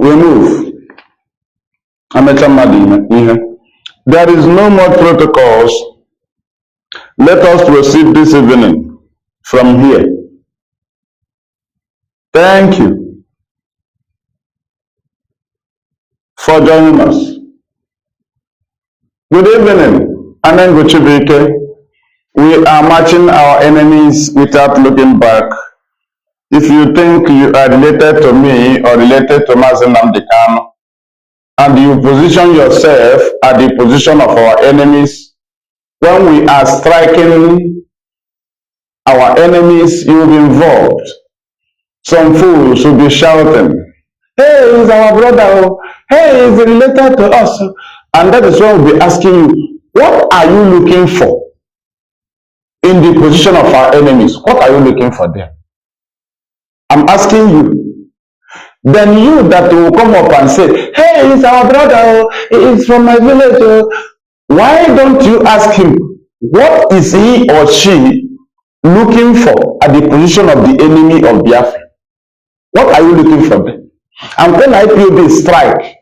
We move. There is no more protocols. Let us proceed this evening from here. Thank you for joining us. Good evening, Anengochibike. We are matching our enemies without looking back. If you think you are related to me or related to Mazi Maduabuchi, and you position yourself at the position of our enemies, when we are striking our enemies, you will be involved. Some fools will be shouting, hey, he's our brother, hey, he's related to us. And that is why we'll be asking you, what are you looking for in the position of our enemies? What are you looking for there? I'm asking you. Then you that will come up and say, hey, he's our brother, he's from my village. Why don't you ask him, what is he or she looking for at the position of the enemy of Biafra? What are you looking for there? And when IPOB strike,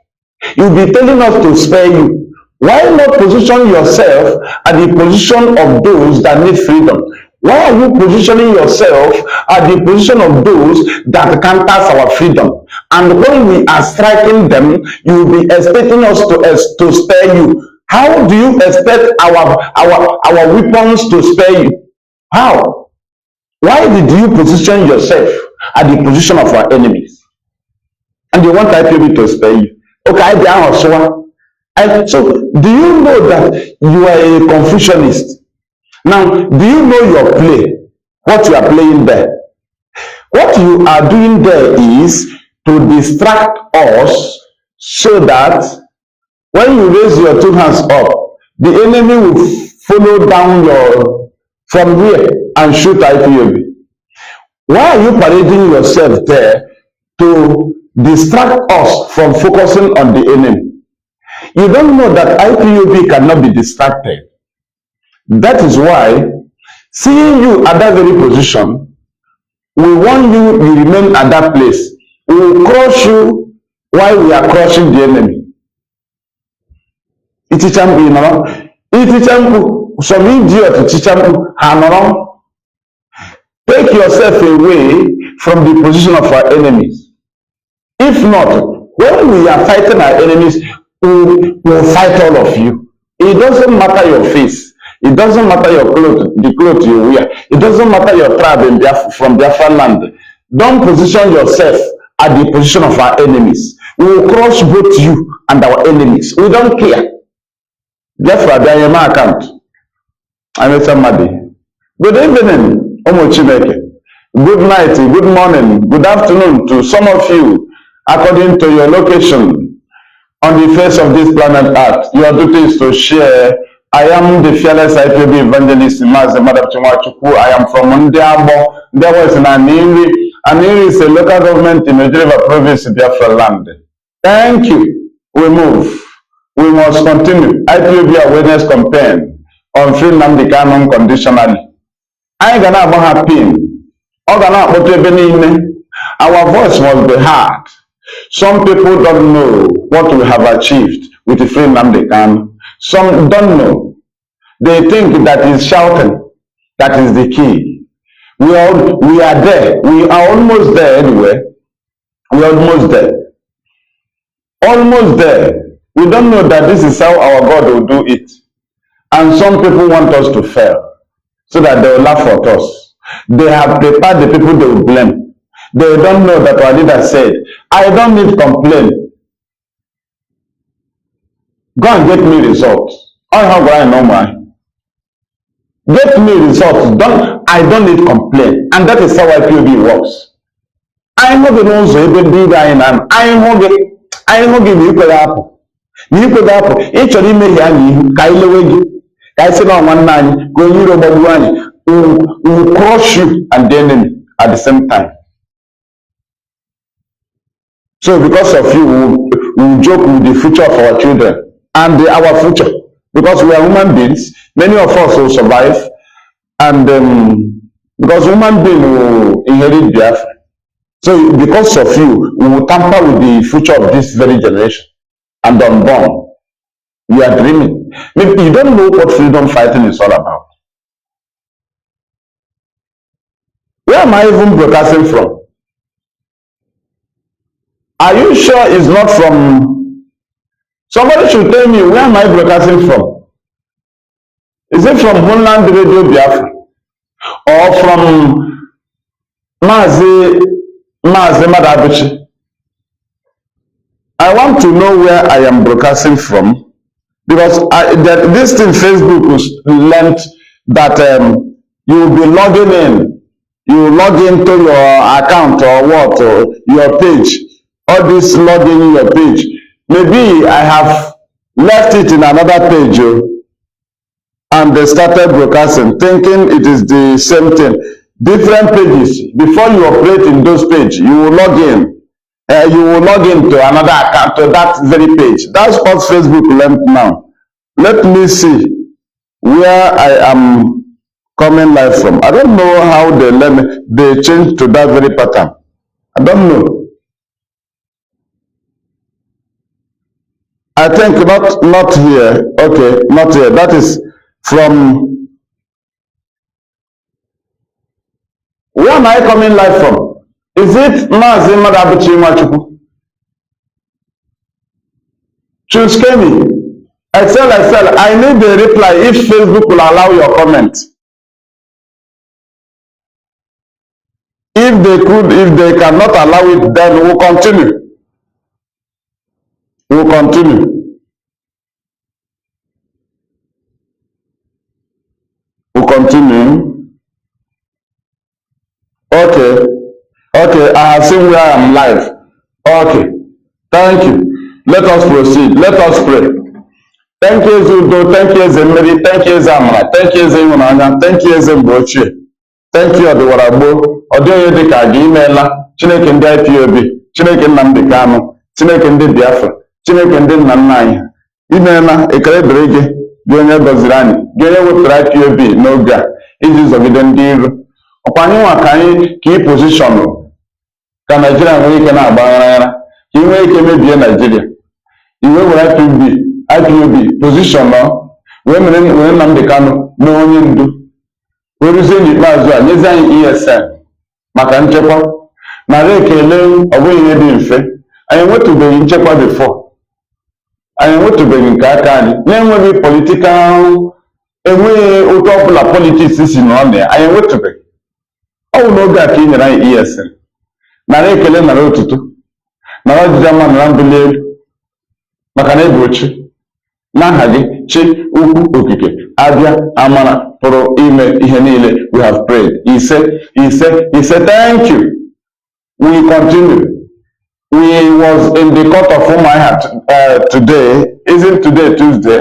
you'll be telling us to spare you. Why not position yourself at the position of those that need freedom? Why are you positioning yourself at the position of those that counters our freedom? And when we are striking them, you will be expecting us to spare you. How do you expect our weapons to spare you? How? Why did you position yourself at the position of our enemies? And you want IPOB to spare you? Okay, so do you know that you are a Confucianist? Now, do you know your play? What you are playing there? What you are doing there is to distract us so that when you raise your two hands up, the enemy will follow down from here and shoot IPOB. Why are you parading yourself there to distract us from focusing on the enemy? You don't know that IPOB cannot be distracted. That is why, seeing you at that very position, we want you to remain at that place. We will crush you while we are crushing the enemy. Some idiot, take yourself away from the position of our enemies. If not, when we are fighting our enemies, we will fight all of you. It doesn't matter your face. It doesn't matter your clothes, the clothes you wear. It doesn't matter your tribe from Biafra land. Don't position yourself at the position of our enemies. We will crush both you and our enemies. We don't care. Biafra, they are my account. I'm somebody. Good evening, Omochimeke. Good night, good morning, good afternoon to some of you, according to your location on the face of this planet Earth. Your duty is to share. I am the fearless IPOB evangelist, Mazi Maduabuchi. I am from Ndiambo. There was in Nnamdi. Nnamdi is a local government in Nigeria province, Biafra land. Thank you. We move. We must continue. IPOB awareness campaign on free Nnamdi Kanu conditionally. I ain't gonna have pain. Our voice must be heard. Some people don't know what we have achieved with the free Nnamdi Kanu. Some don't know. They think that is shouting. That is the key. We are there. We are almost there anyway. We are almost there. Almost there. We don't know that this is how our God will do it. And some people want us to fail so that they will laugh at us. They have prepared the people they will blame. They don't know that our leader said, I don't need complaint. Go and get me results. I have I know mine. Get me results. I don't need complaint. And that is how IPOB works. I know the ones who even do that and I know the equal apple. The equal apple. Each of them may have Kailewegi. I say no one man go you know will crush you and the enemy at the same time. So because of you, we joke with the future of our children. And our future, because we are human beings, many of us will survive, and because human beings will inherit Biafra. So because of you, we will tamper with the future of this very generation and unborn. You are dreaming. Maybe you don't know what freedom fighting is all about. Where am I even broadcasting from? Are you sure it's not from... Somebody should tell me, where am I broadcasting from? Is it from Homeland Radio Biafra? Or from Mazi Maduabuchi? I want to know where I am broadcasting from, because this thing Facebook was learned that you will be logging in. You log into your account or what, or your page. All this logging your page. Maybe I have left it in another page and they started broadcasting, thinking it is the same thing. Different pages. Before you operate in those pages, you will log in. You will log into another account to that very page. That's what Facebook learned now. Let me see where I am coming live from. I don't know how they learn. They change to that very pattern. I don't know. I think not here. Okay, not here. That is from... Where am I coming live from? Is it Mazi Maduabuchi? Choose Kenny. Excel, I need a reply if Facebook will allow your comment. If they cannot allow it, then we'll continue. We'll continue. We'll continue. Okay. Okay, I have seen where I am live. Okay. Thank you. Let us proceed. Let us pray. Thank you, Zudo. Thank you, Zemeri. Thank you, Zamra. Thank you, Zemunanya. Thank you, Zembochi. Thank you, Odiwarabo. Odio Yedika, Gimela. Chineke ndi IPOB. Chineke Nnamdi Kanu. Chineke ndi Biafra. Chineke ndị Nnamdi. Imeela ekele dịrị gị, gị onye gọziri anyị, gị onye wepụtara IPOB n'oge a iji zọgide ndị iro. Ọkwa anyị nwa ka anyị ka ị pozishọn ka Naijiria nwere ike na-agba aghara, ka ị nwee ike mebie Naijiria. Iwe were IPOB pozishọn wee mere Nnamdi Kanu mee onye ndu. Wee ruzie n'ikpeazụ a nyezi anyị ESN maka nchekwa. Nara ekele ọ bụghị ihe dị mfe. Anyị enwetụbeghị nchekwa before. Anyị enwetụbeghị nke aka anyị na-enweghị politikal, enweghị otu ọbụla politiks si n'ọnụ ya. Anyị enwetụbeghị. Ọ bụ n'oge a ka ị nyere anyị ESN. Nara ekele, nara otuto, nara ọjịja mma, nara mbuli elu maka na egbochi n'aha gị chi ukwu okike abịa amara pụrụ ime ihe niile. We have prayed. Ise, thank you. We continue. We was in the court of Umuahia today. Isn't today Tuesday?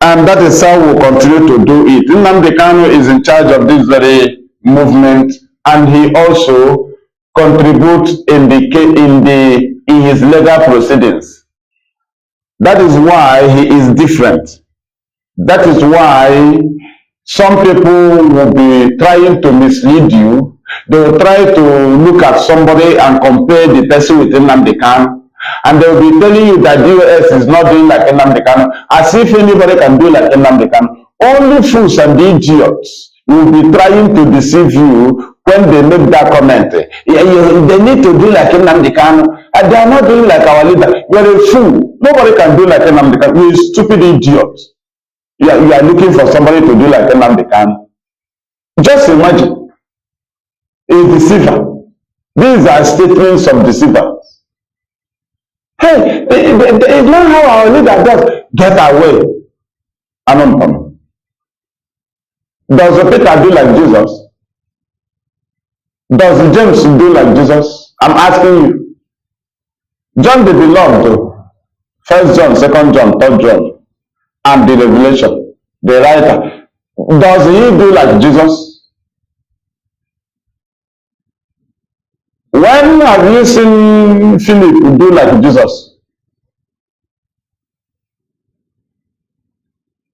And that is how we'll continue to do it. Nnamdi Kanu is in charge of this very movement, and he also contributes in his legal proceedings. That is why he is different. That is why some people will be trying to mislead you. They will try to look at somebody and compare the person with Nnamdi Kanu, and they will be telling you that DOS is not doing like Nnamdi Kanu, as if anybody can do like Nnamdi Kanu. Only fools and idiots will be trying to deceive you when they make that comment. They need to do like Nnamdi Kanu, and they are not doing like our leader. You are a fool. Nobody can do like Nnamdi Kanu. You are stupid idiots. You are looking for somebody to do like Nnamdi Kanu. Just imagine. A deceiver. These are statements of deceivers. Hey, it's not how our leader does. Get away. Anonymous. Does Peter do like Jesus? Does James do like Jesus? I'm asking you. John the Beloved, 1 John, 2 John, 3 John, and the Revelation, the writer, does he do like Jesus? When have you seen Philip do like Jesus?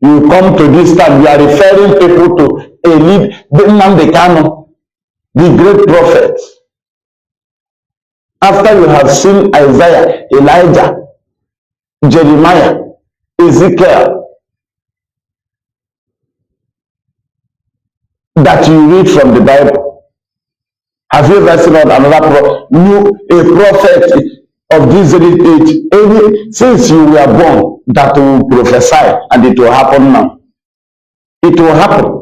You come to this time, you are referring people to a lead, Nnamdi Kanu, the great prophet. After you have seen Isaiah, Elijah, Jeremiah, Ezekiel, that you read from the Bible, have you ever seen another prophet of this age, since you were born, that will prophesy, and it will happen now? It will happen.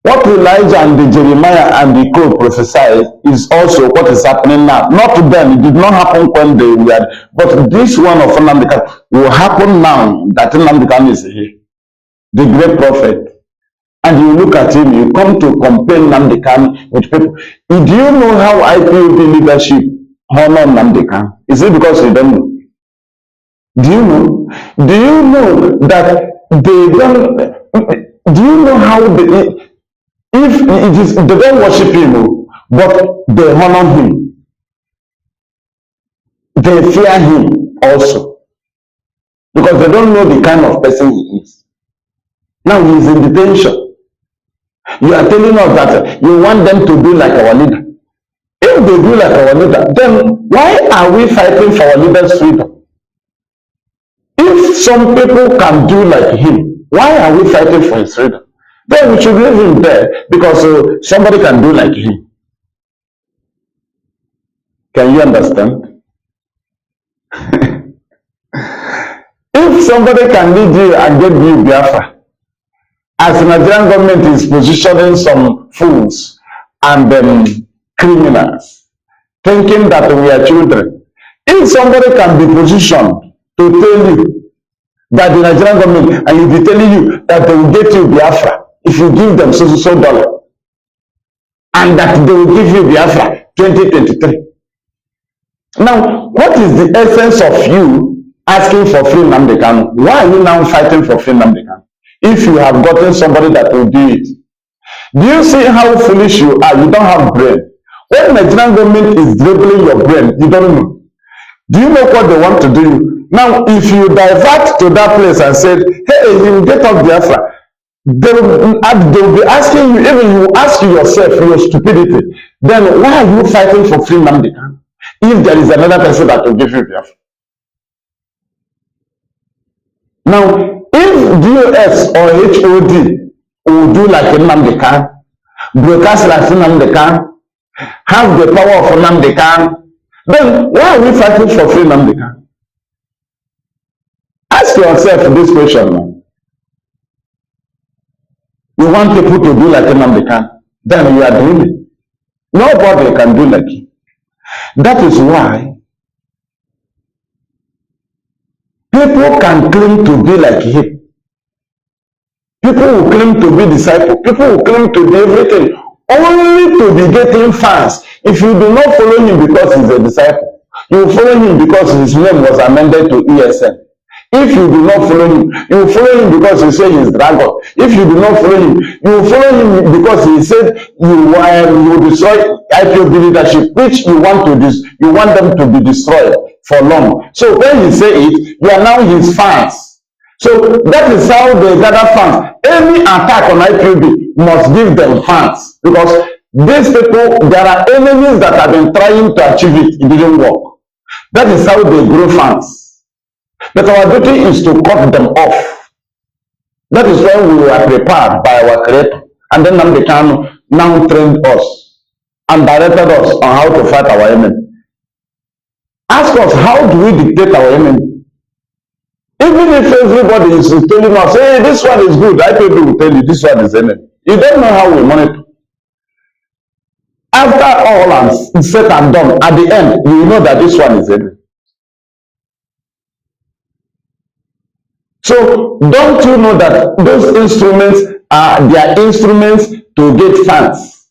What Elijah and the Jeremiah and the co prophesied is also what is happening now. Not to them, it did not happen when they were, but this one of Nnamdi will happen now that Nnamdi is here, the great prophet. And you look at him, you come to compare Nnamdi with people. Do you know how IPOB leadership honor Nnamdi? Is it because you don't know? Do you know? Do you know that they don't? Do you know how they? If it is, they don't worship him, but they honor him. They fear him also. Because they don't know the kind of person he is. Now he is in detention. You are telling us that you want them to do like our leader. If they do like our leader, then why are we fighting for our leader's freedom? If some people can do like him, why are we fighting for his freedom? Then we should leave him there because somebody can do like him. Can you understand? If somebody can lead you and get you Biafra, as the Nigerian government is positioning some fools and criminals, thinking that we are children, if somebody can be positioned to tell you that the Nigerian government, and will be telling you that they will get you Biafra, if you give them so dollar, and that they will give you Biafra 2023. Now, what is the essence of you asking for free Nnamdi Kanu? Why are you now fighting for free Nnamdi Kanu? If you have gotten somebody that will do it. Do you see how foolish you are? You don't have brain. When the Nigerian government is dribbling your brain, you don't know. Do you know what they want to do? Now, if you divert to that place and said, hey, you will get off Biafra, they will be asking you, even you ask yourself your stupidity, then why are you fighting for free Nnamdi Kanu if there is another person that will give you Biafra? Now, if DOS or HOD will do like Nnamdi Kanu, broadcast like Nnamdi Kanu, have the power of Nnamdi Kanu, then why are we fighting for free Nnamdi Kanu? Ask yourself this question now. You want people to do like Nnamdi Kanu, then you are doing it. Nobody can do like you. That is why people can claim to be like him. People will claim to be disciples. People will claim to be everything, only to be getting fans. If you do not follow him because he's a disciple, you follow him because his name was amended to ESN. If you do not follow him, you follow him because he said he's dragon. If you do not follow him, you follow him because he said you destroy IPOB leadership, which you want them to be destroyed for long. So when he say it, you are now his fans. So that is how they gather fans. Any attack on IPOB must give them fans, because these people, there are enemies that have been trying to achieve it. It didn't work. That is how they grow fans. But our duty is to cut them off. That is why we were prepared by our Creator. And then Nnamdi Kanu now trained us and directed us on how to fight our enemy. Ask us, how do we dictate our enemy? Even if everybody is telling us, hey, this one is good, IPOB will tell you this one is enemy. You don't know how we monitor. After all is said and done, at the end, you know that this one is enemy. So don't you know that those instruments are their instruments to get fans?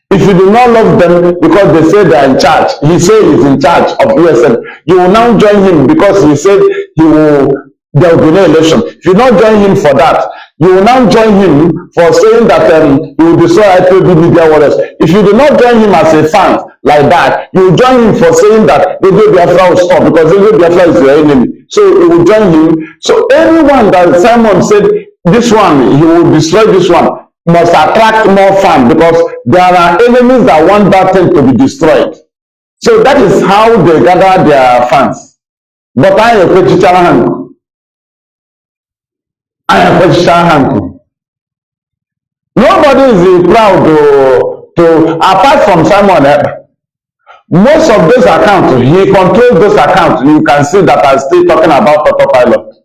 If you do not love them because they say they are in charge, he said he's in charge of USN, you will now join him because he said there will be no election. If you not join him for that, you will now join him for saying that he will destroy IPOB media warriors. If you do not join him as a fan like that, you will join him for saying that the Biafra will stop because the Biafra is your enemy. So you will join him. So anyone that Simon said, this one, he will destroy this one, must attract more fans because there are enemies that want that thing to be destroyed. So that is how they gather their fans. But I am a nobody is proud to apart from Simon. Most of those accounts, he controls those accounts. You can see that I'm still talking about autopilot.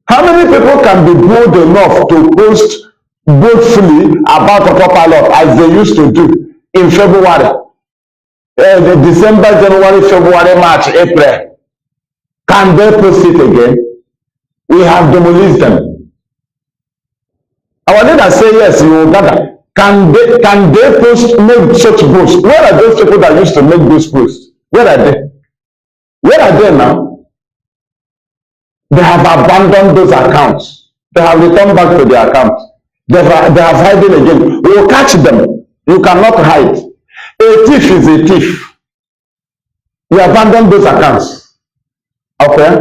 How many people can be bold enough to post boldly about autopilot as they used to do in February? The December, January, February, March, April. Can they post it again? We have demolished them. Our leaders say yes, you will gather. Can they make such posts? Where are those people that used to make those posts? Where are they? Where are they now? They have abandoned those accounts. They have returned back to their account. They have hidden again. We will catch them. You cannot hide. A thief is a thief. You abandon those accounts. Okay?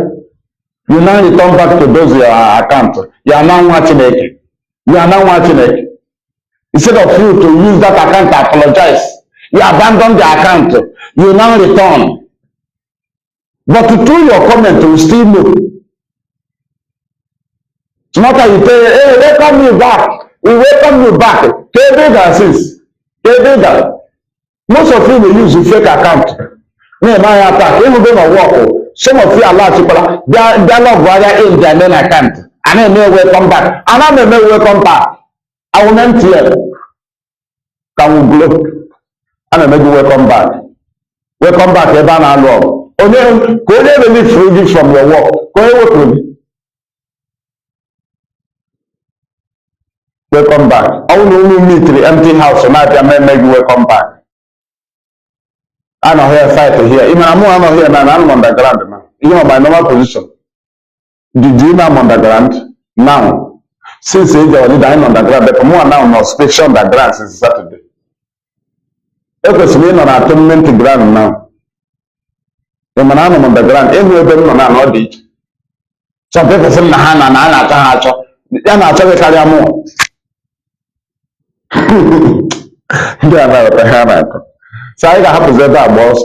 You now return back to those your account. You are now watching it. You are now watching it. Instead of you to use that account to apologize, you abandon the account. You now return. But through your comment, you still know. It's not that you say, hey, welcome you back. We welcome you back. Most of you will use a fake account. Some of you are allowed to call their love brother in their main account. And I may welcome back. And I may welcome back. I will empty it. Can we blow? And I may welcome back. Welcome back, Evan and Rob. Only go never leave free from your work. Go work with me. Welcome back. I will only meet the empty house, so now I may make you welcome back. I'm not here fighting here. Even I'm not here now. I'm on the ground now. You know my normal position. Did you know I'm on the ground now? Since the leader I'm on the ground, but more now no special on the ground since Saturday. If it's me on atonement ground now. The man I'm on the ground. Every of them not did. Some people say na na na na na na. Ya na tell me carry more. Yeah, no, so I have to say that, boss.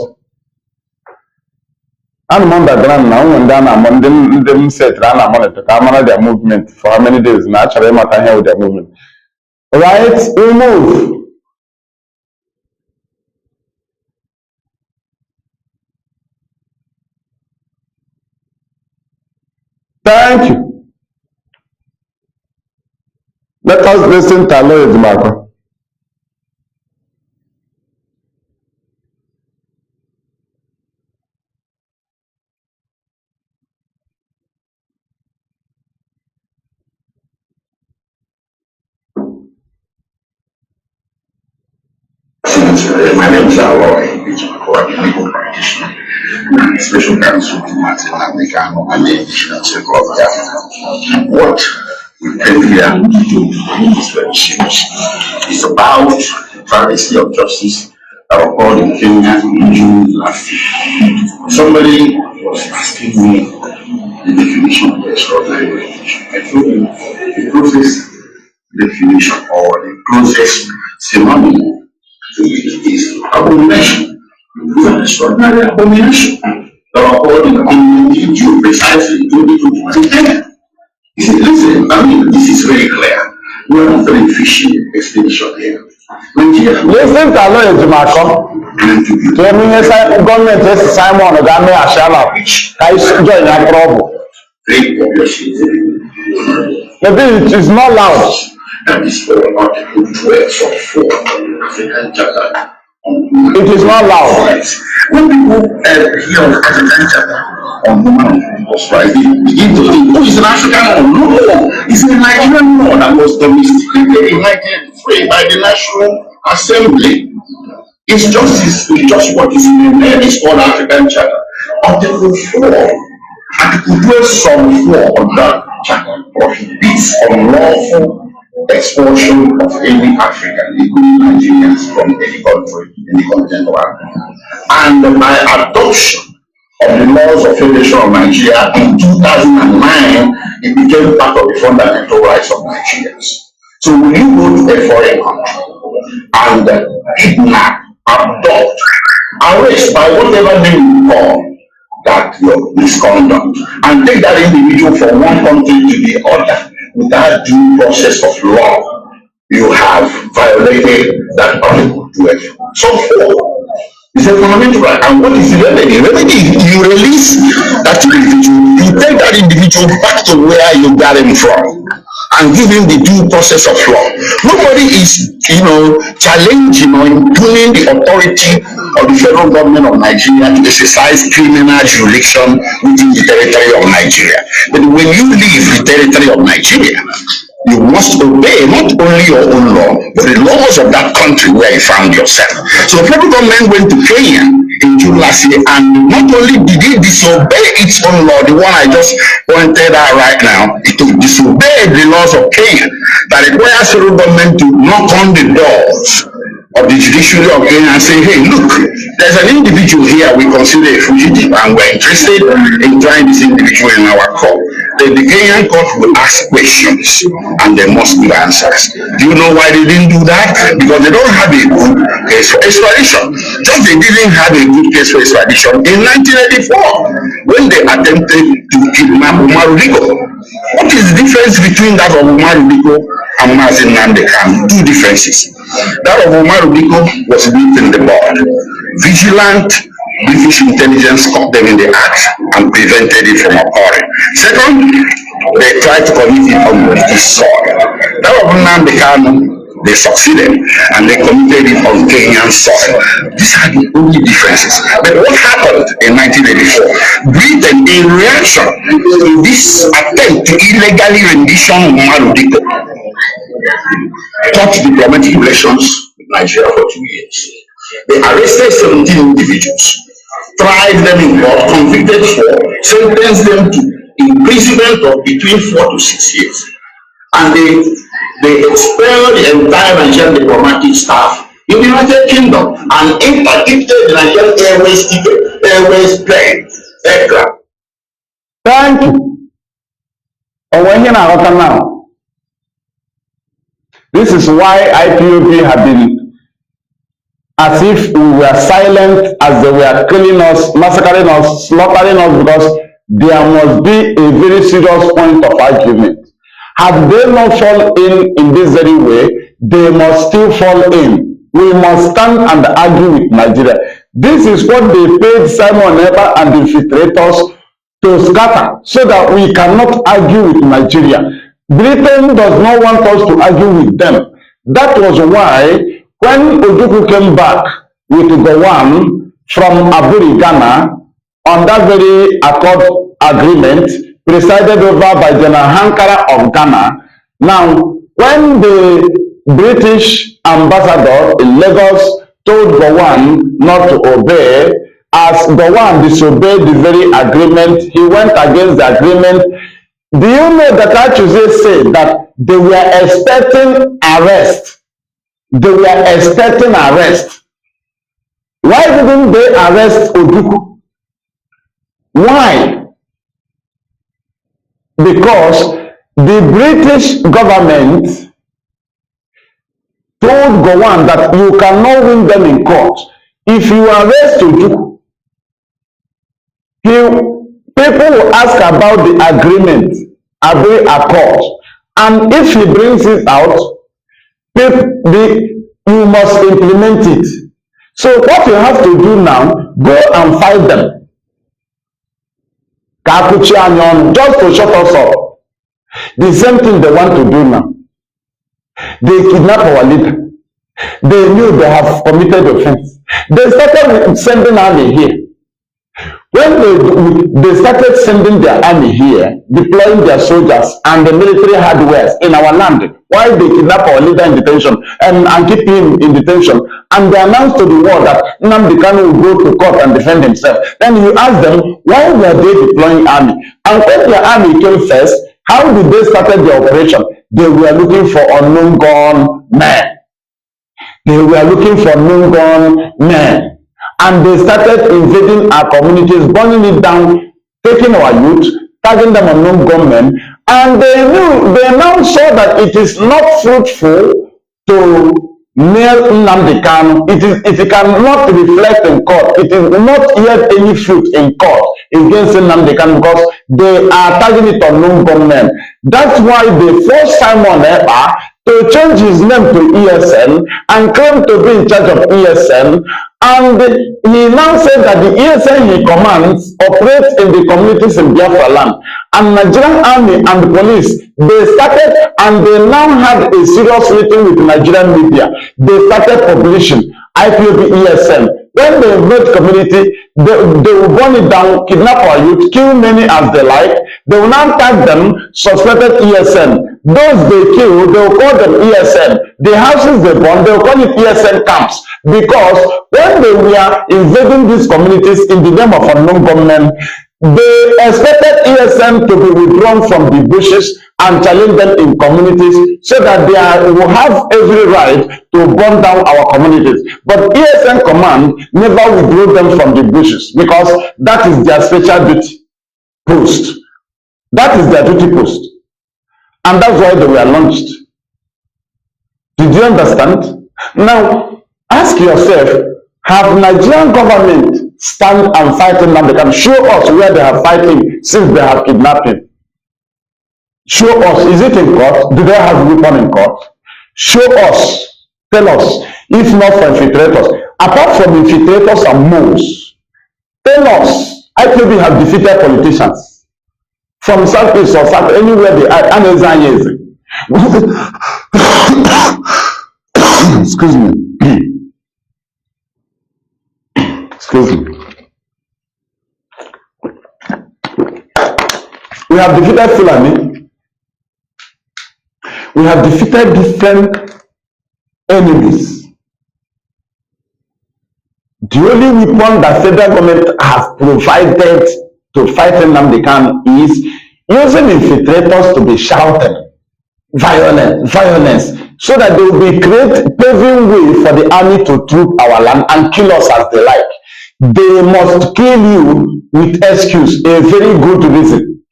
I'm on the ground now, and then I'm on them set, and I'm on it to come on their movement for how many days. Naturally, I'm here with their movement. Right, we move. Thank you. Let us listen to Lloyd Marco. My name is Nnamdi, legal practitioner, special counsel to Nnamdi, Kanu, and the additional circle of Biafra. What we came here to do is very serious. It's about privacy of justice that occurred in Kenya in June last year. Somebody was asking me the definition of extraordinary rendition. I told him the closest definition or the closest synonym is abomination. It's an extraordinary abomination that occurred in June precisely 2021. You see, listen, I mean, this is very clear. We are not very fishy explanation here. Listen to Lloyd Marco. Government is Simon Ogame Ashala. I join that trouble. Maybe it is not loud. And this for Article 12 of 4 African Charter. It is not loud. When people hear of African Charter on human rights, they begin to think, oh, it's an African law. No, it's a Nigerian law that was domesticated in 1983 by the National Assembly. It's just what is in the name. It's called African Charter. Article 4, Article 12, Sum 4 of that charter prohibits unlawful expulsion of any African, including Nigerians, from any country in the continent of Africa. And by adoption of the laws of Federation of Nigeria in 2009, it became part of the fundamental rights of Nigerians. So when you go to a foreign country and kidnap, abduct, arrest by whatever name you call that your misconduct, and take that individual from one country to the other without due process of law, you have violated that article 12. So it's a fundamental right. And what is the remedy? The remedy, you release that individual, you take that individual back to where you got him from and give him the due process of law. Nobody is, challenging or impugning the authority of the federal government of Nigeria to exercise criminal jurisdiction within the territory of Nigeria. But when you leave the territory of Nigeria, you must obey not only your own law, but the laws of that country where you found yourself. So the federal government went to Kenya in June last year, and not only did it disobey its own law, the one I just pointed out right now, it disobeyed the laws of Kenya that requires federal government to knock on the doors of the judiciary of Kenya and say, hey, look, there's an individual here we consider a fugitive and we're interested in trying this individual in our court. Then the Kenyan court will ask questions and they must give answers. Do you know why they didn't do that? Because they don't have a good case for extradition. Just they didn't have a good case for extradition in 1984 when they attempted to kidnap Umaru Diko. What is the difference between that of Umaru Diko and Mazi Nnamdi? Two differences. That of Umaru Diko was built in the board. Vigilant British intelligence caught them in the act and prevented it from occurring. Second, they tried to commit it on British soil. That of Nnamdi Kanu, they succeeded and they committed it on Kenyan soil. These are the only differences. But what happened in 1984? Britain, in reaction to this attempt to illegally rendition Umaru Diko, cut diplomatic relations with Nigeria for 2 years. They arrested 17 individuals, tried them in court, convicted 4, sentenced them to imprisonment of between 4 to 6 years. And they expelled the entire Nigerian diplomatic staff in the United Kingdom and interdicted the Nigerian Airways plane, aircraft. Thank you. And when you now, this is why IPOB have been as if we were silent as they were killing us, massacring us, slaughtering us, because there must be a very serious point of argument. Have they not fallen in this very way, they must still fall in. We must stand and argue with Nigeria. This is what they paid Simon Eber and the infiltrators to scatter, so that we cannot argue with Nigeria. Britain does not want us to argue with them. That was why when Ojukwu came back with Gowon from Aburi, Ghana, on that very accord agreement presided over by General Hankara of Ghana. Now, when the British ambassador in Lagos told Gowon not to obey, as Gowon disobeyed the very agreement, he went against the agreement. Do you know that Achuse said that they were expecting arrest? They were expecting arrest. Why didn't they arrest Ojukwu? Why? Because the British government told Gowon that you cannot win them in court. If you arrest Ojukwu, people will ask about the agreement, Aburi Accord, and if he brings it out, you must implement it. So what you have to do now, go and fight them. Just to shut us up. The same thing they want to do now. They kidnap our leader. They knew they have committed offense. They started with sending army here. When they started sending their army here, deploying their soldiers and the military hardware in our land, while they kidnap our leader in detention and keep him in detention, and they announced to the world that Nnamdi Kanu will go to court and defend himself. Then you ask them, why were they deploying army? And when their army came first, how did they start their operation? They were looking for unknown gun men. They were looking for unknown gun men. and they started invading our communities, burning it down, taking our youth, tagging them unknown gunmen, and they now saw that it is not fruitful to nail Nnamdi Kanu. It cannot reflect in court. It is not yet any fruit in court against Nnamdi Kanu because they are targeting it on known gunmen. That's why they forced Simon Ekpa to change his name to ESN and claim to be in charge of ESN. And he now said that the ESN he commands operates in the communities in Biafra land. And Nigerian army and the police, they started and they now had a serious meeting with Nigerian media. They started publishing IPOB ESN. When they invade community, they will burn it down, kidnap our youth, kill many as they like. They will now tag them, suspected ESN. Those they kill, they will call them ESN. The houses they burn, they will call it ESN camps. Because when they were invading these communities in the name of unknown government, they expected ESN to be withdrawn from the bushes and challenge them in communities so that they will have every right to burn down our communities. But ESN command never withdrew them from the bushes because that is their special duty post. That is their duty post. And that's why they were launched. Did you understand? Now, ask yourself, have Nigerian government stand and fight in Nnamdi Kanu? Show us where they are fighting since they have kidnapped him. Show us. Is it in court? Do they have weapon in court? Show us. Tell us. If not for infiltrators. Apart from infiltrators and moles, tell us. IPOB have defeated politicians. From Southeast or South, anywhere they are. Excuse me. Excuse me. We have defeated Fulani. We have defeated different enemies. The only weapon that federal government has provided to fight Nnamdi Kanu is using infiltrators to be shouting violence, so that they will be paving way for the army to troop our land and kill us as they like. They must kill you with excuse, a very good reason.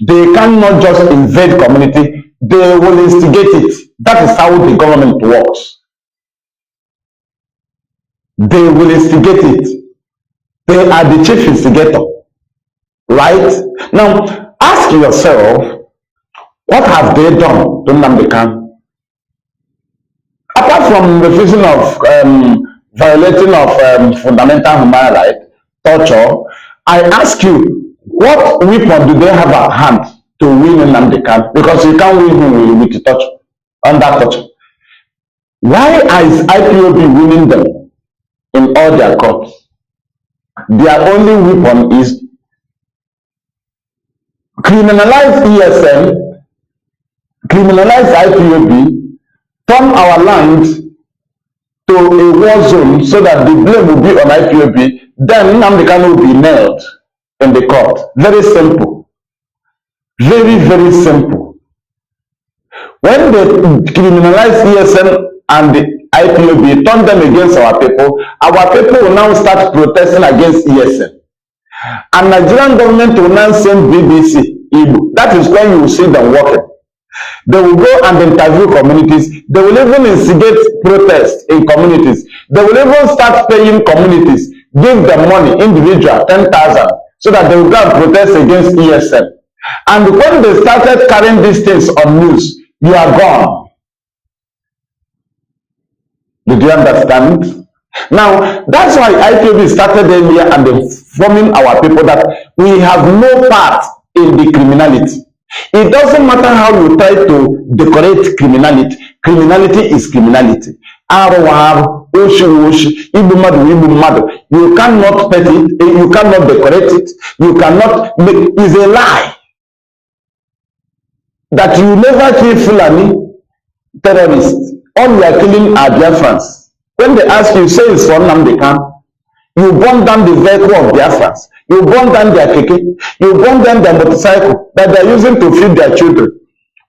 They cannot just invade community, they will instigate it. That is how the government works. They will instigate it. They are the chief instigator. Right? Now, ask yourself, what have they done to Nnamdi Kanu? Apart from refusing of violating of fundamental human rights, torture, I ask you, what weapon do they have at hand to win Nnamdi Kanu? Because you can't win him with torture, under torture. Why is IPOB winning them in all their courts? Their only weapon is criminalize ESN, criminalize IPOB, turn our land to a war zone so that the blame will be on IPOB, then Nnamdi Kanu will be nailed in the court. Very simple. Very, very simple. When they criminalize ESN and the IPOB, turn them against our people will now start protesting against ESN. And Nigerian government will now send BBC, Igbo. That is when you will see them working. They will go and interview communities. They will even instigate protests in communities. They will even start paying communities, give them money, individual, 10,000, so that they will go and protest against ESN. And when they started carrying these things on news, you are gone. Did you understand? Now, that's why IPOB started earlier and informing our people that we have no part in the criminality. It doesn't matter how you try to decorate criminality. Criminality is criminality. You cannot pet it, you cannot decorate it, you cannot make it. It's a lie. That you never kill Fulani terrorists. All you are killing are Biafrans. When they ask you, say it's for Nnamdi Kanu. You burn down the vehicle of Biafrans. You burn down their keke. You burn down their motorcycle that they are using to feed their children.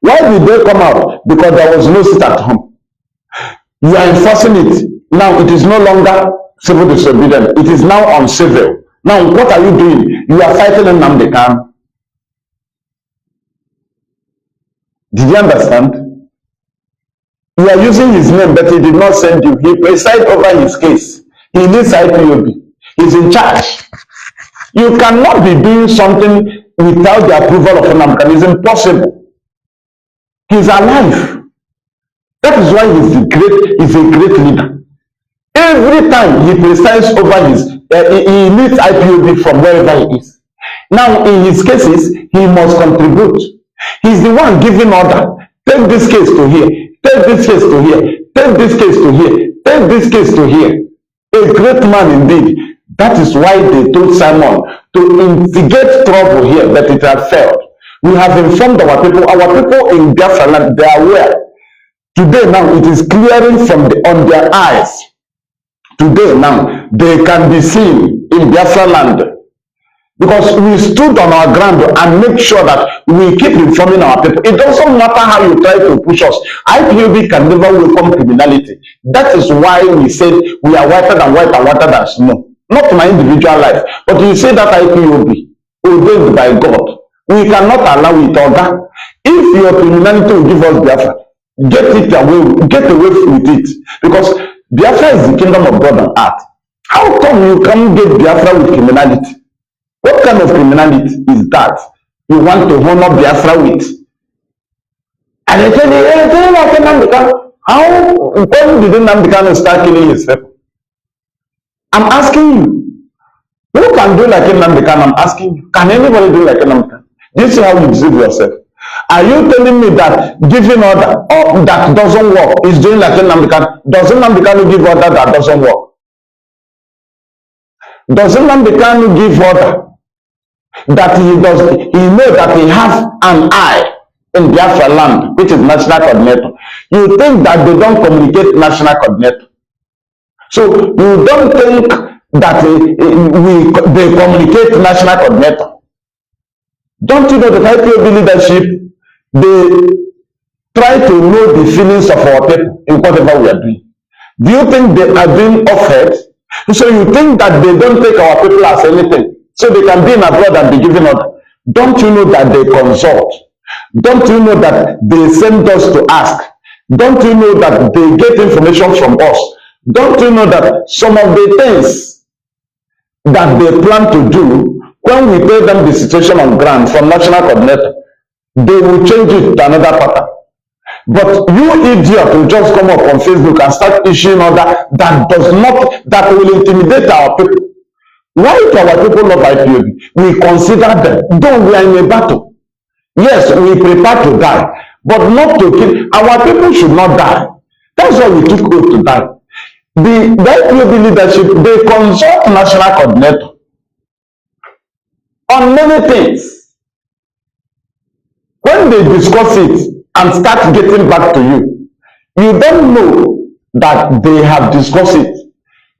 Why did they come out? Because there was no seat at home. You are enforcing it. Now it is no longer civil disobedience. It is now uncivil. Now, what are you doing? You are fighting Nnamdi Kanu. Did you understand? You are using his name, but he did not send you. He presided over his case. He leads IPOB. He's in charge. You cannot be doing something without the approval of Nnamdi Kanu. It's impossible. He's alive. That is why he's a great leader. Every time he presides over his, he leads IPOB from wherever he is. Now, in his cases, he must contribute. He's the one giving order. Take this case to here. Take this case to here. Take this case to here. Take this case to here. A great man indeed. That is why they told Simon to instigate trouble here, but it had failed. We have informed our people. Our people in Biafra land, they are aware. Today now, it is clearing on their eyes. Today now, they can be seen in Biafra land. Because we stood on our ground and make sure that we keep informing our people. It doesn't matter how you try to push us. IPOB can never welcome criminality. That is why we said we are whiter than white and whiter than snow. Not my individual life. But you say that IPOB, ordained by God, we cannot allow it, Oga. If your criminality will give us Biafra, get away with it. Because Biafra is the kingdom of God on earth. How come you can't get Biafra with criminality? What kind of criminality is that you want to honor Biafra with? And they tell you, hey, like Nnamdi Kanu. How, when did Nnamdi Kanu start killing his people? I'm asking you. Who can do like Nnamdi Kanu? I'm asking you. Can anybody do like Nnamdi Kanu? Do you see how you deceive yourself? Are you telling me that giving order or that doesn't work is doing like Nnamdi Kanu? Does Nnamdi Kanu give order that doesn't work? Does Nnamdi Kanu give order that he knows that he has an eye in Biafra land, which is national coordinator? You think that they don't communicate national coordinator? So you don't think that they communicate national coordinator? Don't you know that IPOB leadership, they try to know the feelings of our people in whatever we are doing? Do you think they are doing off-head? So you think that they don't take our people as anything? So they can be in abroad and be giving order. Don't you know that they consult? Don't you know that they send us to ask? Don't you know that they get information from us? Don't you know that some of the things that they plan to do, when we tell them the situation on ground from national coordinator, they will change it to another pattern. But you idiot will just come up on Facebook and start issuing order that will intimidate our people. Why do our people love IPOB? We consider them, though we are in a battle. Yes, we prepare to die, but not to kill. Our people should not die. That's why we took oath to die. The IPOB leadership, they consult national coordinator on many things. When they discuss it and start getting back to you, you don't know that they have discussed it.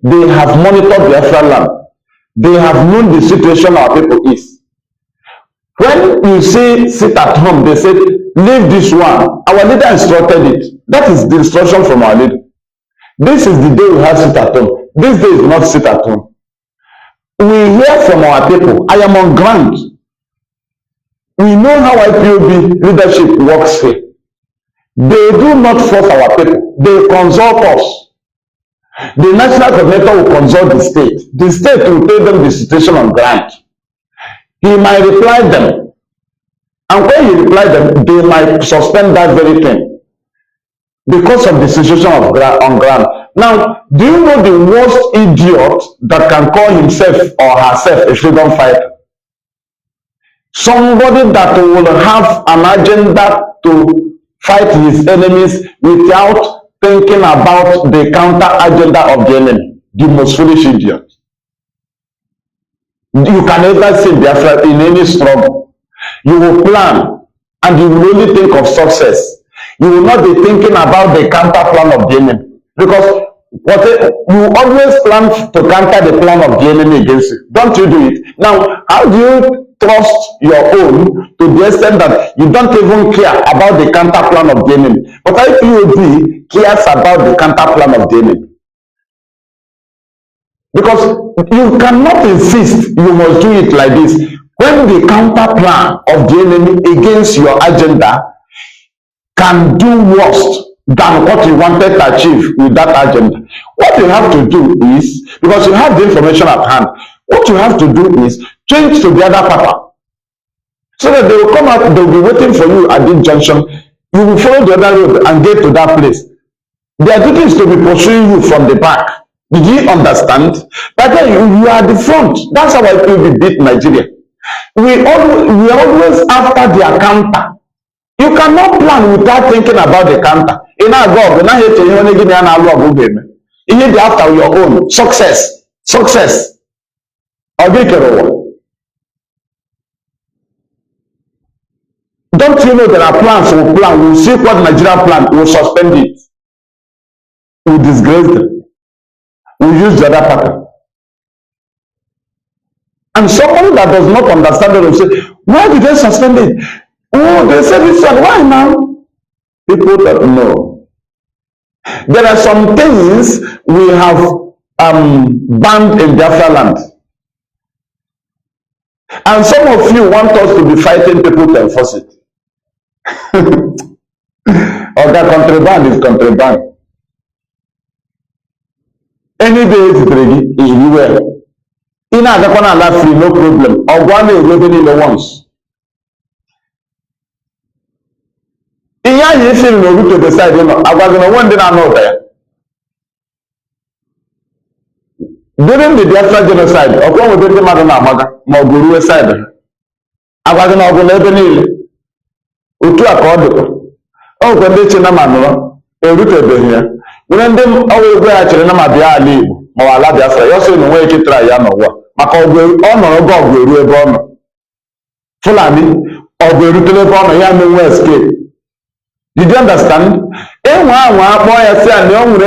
They have monitored Biafra land. They have known the situation our people is. When you say sit at home, they said, leave this one. Our leader instructed it. That is the instruction from our leader. This is the day we have sit at home. This day is not sit at home. We hear from our people. I am on ground. We know how IPOB leadership works here. They do not force our people. They consult us. The national coordinator will consult the state. The state will tell them the situation on ground. He might reply them. And when he replies them, they might suspend that very thing because of the situation on ground. Now, do you know the worst idiot that can call himself or herself a freedom fighter? Somebody that will have an agenda to fight his enemies without thinking about the counter agenda of the enemy. The most foolish idiot. You can never see Biafra in any struggle. You will plan and you will only think of success. You will not be thinking about the counter plan of the enemy. Because you always plan to counter the plan of the enemy against you. Don't you do it? Now, how do you trust your own to the extent that you don't even care about the counter plan of the enemy? But IPOB cares about the counter plan of the enemy. Because you cannot insist you must do it like this when the counter plan of the enemy against your agenda can do worse than what you wanted to achieve with that agenda. What you have to do is, because you have the information at hand, what you have to do is change to the other pattern. So that they will come out, they will be waiting for you at this junction. You will follow the other road and get to that place. Their duty is to be pursuing you from the back. Did you understand? But then you are the front. That's how IPOB beat Nigeria. We are always after their counter. You cannot plan without thinking about the counter. In our God, when I hate you, only give me an hour of game. You need after your own success. Success. Don't you know there are plans we plan? We'll see what Nigeria plan. We'll suspend it. We'll disgrace them. We'll use the other pattern. And someone that does not understand it will say, why did they suspend it? Oh, they said this one. Why now? People don't know. There are some things we have banned in Biafra land. And some of you want us to be fighting people to enforce it. Or that contraband is contraband. Any day it's ready, anywhere. In other corner, free, no problem. Or one day, revenue once. Iya yi feel no route to the side, you know. I was gonna one day I know there. During the Biafra genocide, upon the Madonna Maga, Moguru side. I was gonna go Lebanon. Utu accord. Oh, when they china mano, a route here. When them always go at Nnamdi leave, Mawala Biafra, you say no way to try Yamawa. Mako honor God will be born. Fulani, or the route born, Yamu will escape. Did you understand? Boy, I say, and young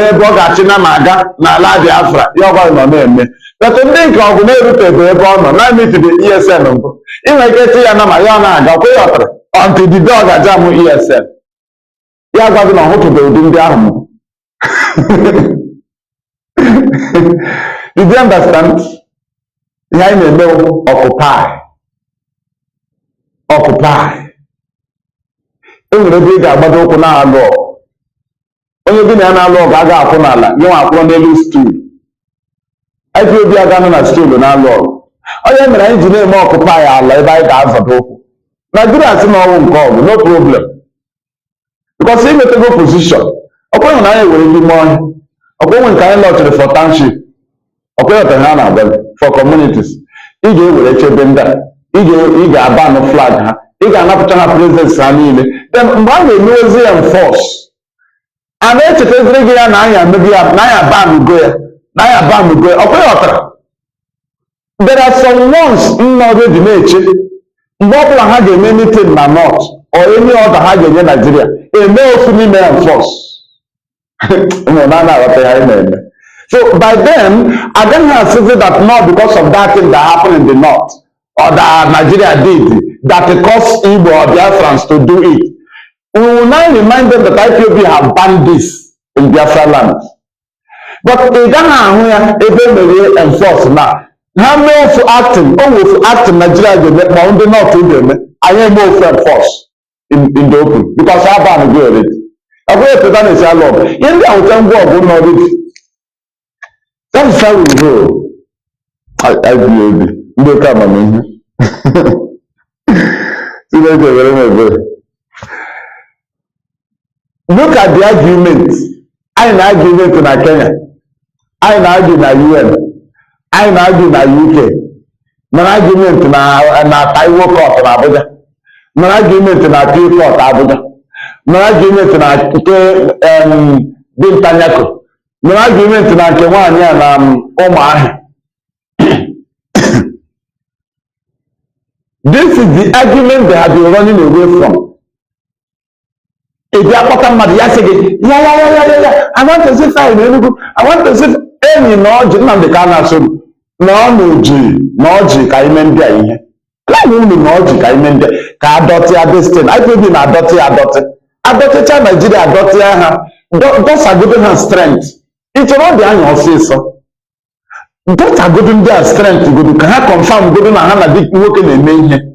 China Maga, Nala Biafra, you're going on name. But the link of the born, let me to the ESN. If I get here, Namayana, go until the dog at Jamu ESN. You are going on to build the arm. Did you understand? I know occupy. Occupy. Enwere ga agbado okwu na alụ onye bi na alụ ọgụ aga akwụ n'ala nye nwa akwụkwọ n'elu stool IPOB aga na stool na alụ ọgụ onye mere anyị ji na-eme occupy ala ebe anyị ga-azọdo okwu Nigeria si na ọnwụ nke ọgụ no problem because imetego position ọkwenye na anyị were n'ime ọhịa ọkwenye nke anyị lọchiri for township ọkwenye ọtọ ha na-agbalị for communities ị ga-ewere chebe ndị a ị ga-abanụ flag ha ị ga-anapụta ha presence ha niile then mgbe a na-emezi enforce a na-echetaziri gị ya na anya mebi ya na anya banugo ya na anya banugo ya ọkwenye ọtara there are some ones nnọdụ dị na-eche mgbe ọbụla ha ga-eme meeting na north or any other ha ga-enye Nigeria eme ofu n'ime enforce ụmụ na na-aghọta ya na-eme so by then again ha asịzi that not because of that thing that happened in the north or that Nigeria did that caused Igbo or Biafrans to do it. We will now remind them that IPOB have banned this in Biafra land. But they don't have even enforce now. How many of acting, almost acting Nigeria, but only not to them. I am more enforce in the open because I ban it. I go to that is our law. In the outer world, we know it. That is how we go. IPOB. You come on. Look at the argument. I na argument in Kenya. I na argue na UN. I na argue na UK. Na argument na Taiwo court na Abuja. Na argument na Appeal court Abuja. Na argument na Bintanyako. Na argument na Kewani na Omahi. This is the argument they have been running away from. If you are talking about the yeah, I want to see fire. I want to see any knowledge. Nnamdi Kanu so no ka imende ihe. La no knowledge ka imende ka adoti adestin. IPOB na adoti cha Nigeria adoti ha. Those are giving her strength. It will not be any also. That are good in their strength to go to can confirm good in a hand that working in main here.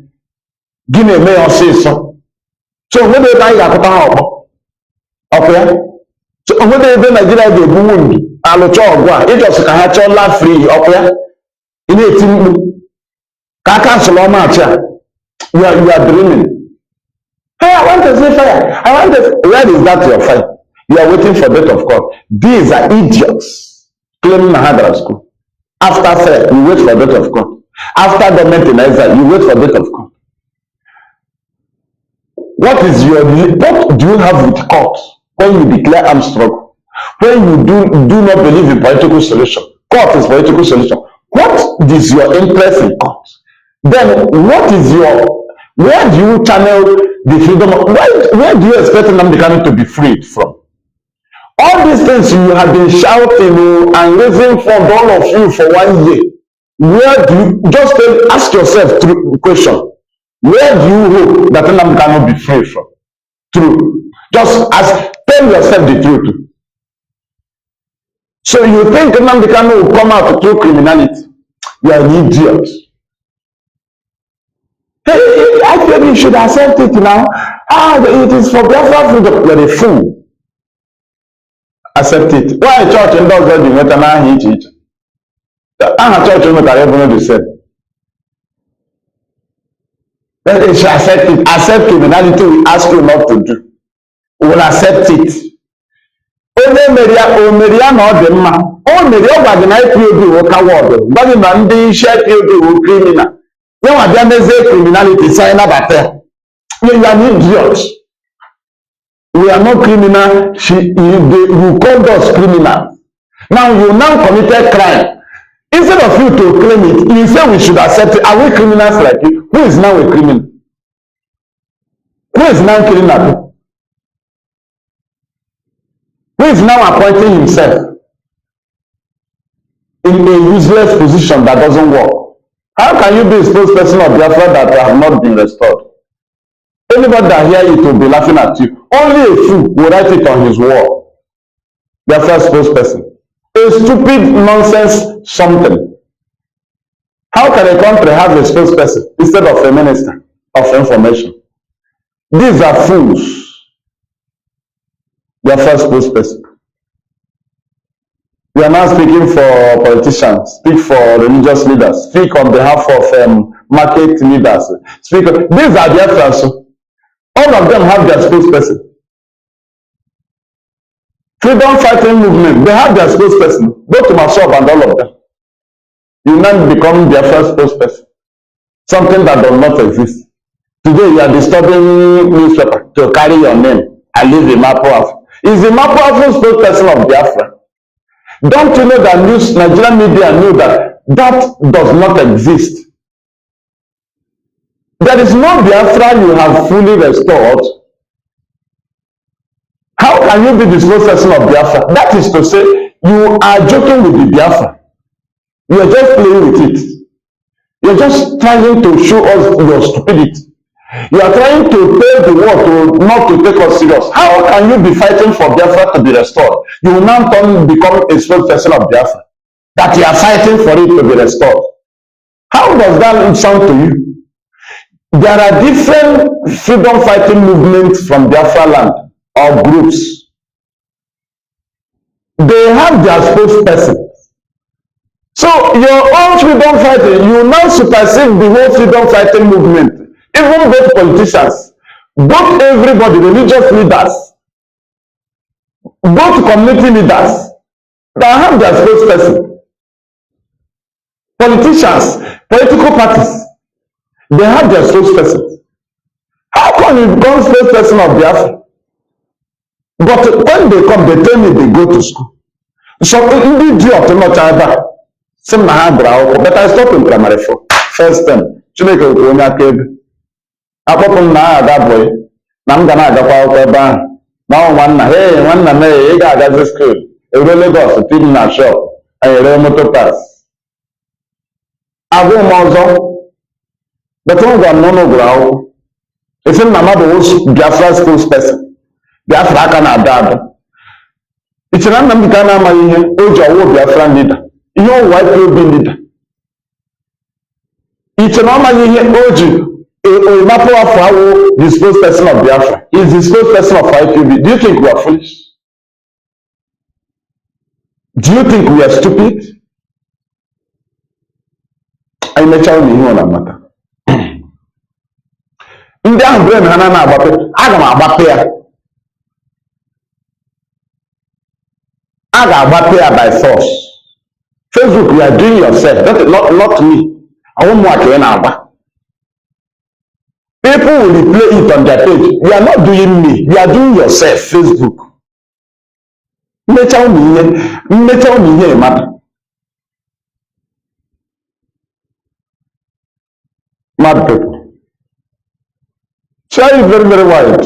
Guinea may or say so. So when they die at okay. So when they then Nigeria they wound, I'll talk. It was a hatch laugh free, okay. In 18 cancel on match. You are dreaming. Hey, I want to say fire. I want to. Where is that your fire? You are waiting for death of God. These are idiots claiming a hard school. After fire, you wait for death of God. After government in Israel, you wait for death of God. What do you have with court when you declare armed struggle? When you do not believe in political solution? Court is political solution. What is your interest in court? Then what is where do you channel the freedom of, where do you expect Nnamdi to be freed from? All these things you have been shouting and raising for all of you for 1 year. Where do you just ask yourself the question? Where do you hope that Nnamdi cannot be free from? True. Just tell yourself the truth. So you think Nnamdi will come out through criminality? You are an idiot. Hey, I feel you should accept it now. It is for Biafra freedom. You are a fool. Accept it. Why church and dogs are what an each? I'm a church and what I ever said. Then they should accept it. Accept criminality we ask you not to do. We will accept it. Only Maria no dem. Oh, Maria was an IPOB or coward. But in Nnamdi share IPOB criminal. You are the criminality sign up there. You are an idiot. We are not criminal. You called us criminal. Now you now committed crime. Instead of you to claim it, you say we should accept it. Are we criminals like you? Who is now a criminal? Who is now killing people? Who is now appointing himself in a useless position that doesn't work? How can you be a spokesperson of Biafra that have not been restored? Anybody that hear it will be laughing at you. Only a fool will write it on his wall. Biafra spokesperson. A stupid nonsense something. How can a country have a spokesperson instead of a minister of information? These are fools. Biafra spokesperson. We are now speaking for politicians, speak for religious leaders, speak on behalf of market leaders. These are Biafrans. All of them have their spokesperson. Freedom fighting movement, they have their spokesperson, both to myself and all of them. You now become their first spokesperson. Something that does not exist. Today you are disturbing newspaper to carry your name and leave the Mapo. Is the Mapo spokesperson of Biafra? Don't you know that Nigerian media knew that does not exist? There is no Biafra you have fully restored. How can you be the spokesperson of Biafra? That is to say, you are joking with the Biafra. You are just playing with it. You are just trying to show us your stupidity. You are trying to tell the world not to take us serious. How can you be fighting for Biafra to be restored? You will now become a spokesperson of Biafra. That you are fighting for it to be restored. How does that sound to you? There are different freedom fighting movements from Biafra land or groups. They have their spokesperson. So your own freedom fighting, you now supersede the whole freedom fighting movement. Even both politicians, both everybody, religious leaders, both community leaders, they have their spokesperson. Politicians, political parties, they have their spokesperson. How come you become spokesperson of Biafra? But when they come, they tell me they go to school. So in the of not either. Some but I stopped in primary 4. First time. Akwụkwọ na aga boy na m ga na-agakwa akwụkwọ ebe ahụ na nwanna nwanna m ị ga-agazi school ero Lagos tim na shop ere motor pass agụ m ọzọ betu m gwa m n'ụlọ akwụkwọ esi na mmadụ Biafra spokesperson Biafra aka na-adọ adọ ichere nna m ka na-amaghị ihe o ji ọwụ Biafra leader Your IPOB leader. It's an Oji, a matter of how the spokesperson of Biafra is the spokesperson of IPOB. Do you think we are foolish? Do you think we are stupid? I may tell you on a matter. In the brain, Hanana Abape, Agama Abapea. Agabapea by force. Facebook, you are doing yourself. Not me. I won't want to end. People will replay it on their page. You are not doing me. You are doing yourself. Facebook. Tell me here, man. Mad people. Share is very, very wide.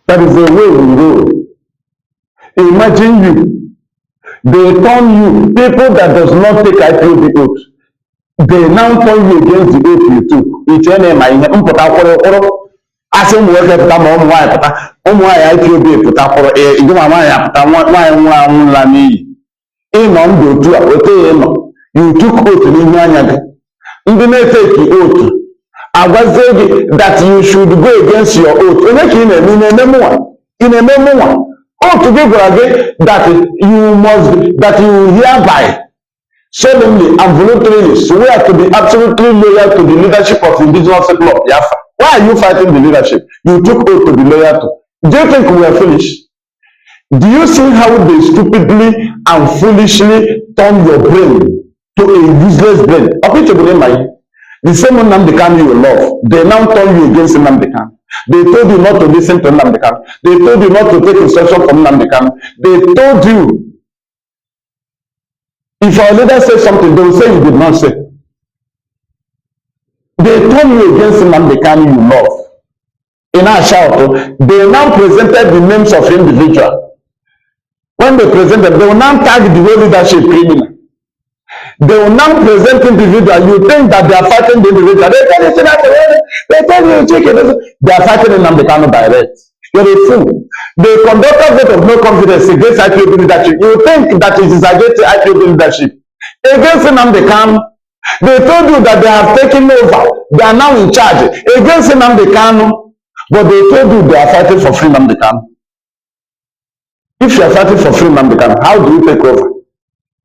That is the way we roll. Imagine you. They turn you. People that does not take IPOB oath. They now turn you against the oath you took. It's any my oro. Asem work put am IPOB put up you la ni. Do to ote you took oath ni anya. Ndị na-take oath. That you should go against your oath. In a memo oath that you hereby solemnly and voluntarily swear to be absolutely loyal to the leadership of the indigenous people of Biafra. Why are you fighting the leadership? You took oath to be loyal to. Do you think we are foolish? Do you see how they stupidly and foolishly turn your brain to a useless brain? The same Nnamdi Kanu you love, they now turn you against Nnamdi Kanu. They told you not to listen to Nnamdi Kanu. They told you not to take instruction from Nnamdi Kanu. They told you, if our leader says something, they will say you did not say. They turn you against Nnamdi Kanu you love. In our shout, they now presented the names of individuals. When they presented, they will now tag the whole leadership criminal. They will now present individual. You think that they are fighting the individual. They tell you that they tell you chicken. They are fighting in Nnamdi Kanu direct. You're a fool. They conducted a vote of no confidence against IPOB leadership. You think that it is against IPOB leadership. Against Nnamdi Kanu. They told you that they have taken over. They are now in charge. Against Nnamdi Kanu. But they told you they are fighting for free Nnamdi Kanu. If you are fighting for free Nnamdi Kanu, how do you take over?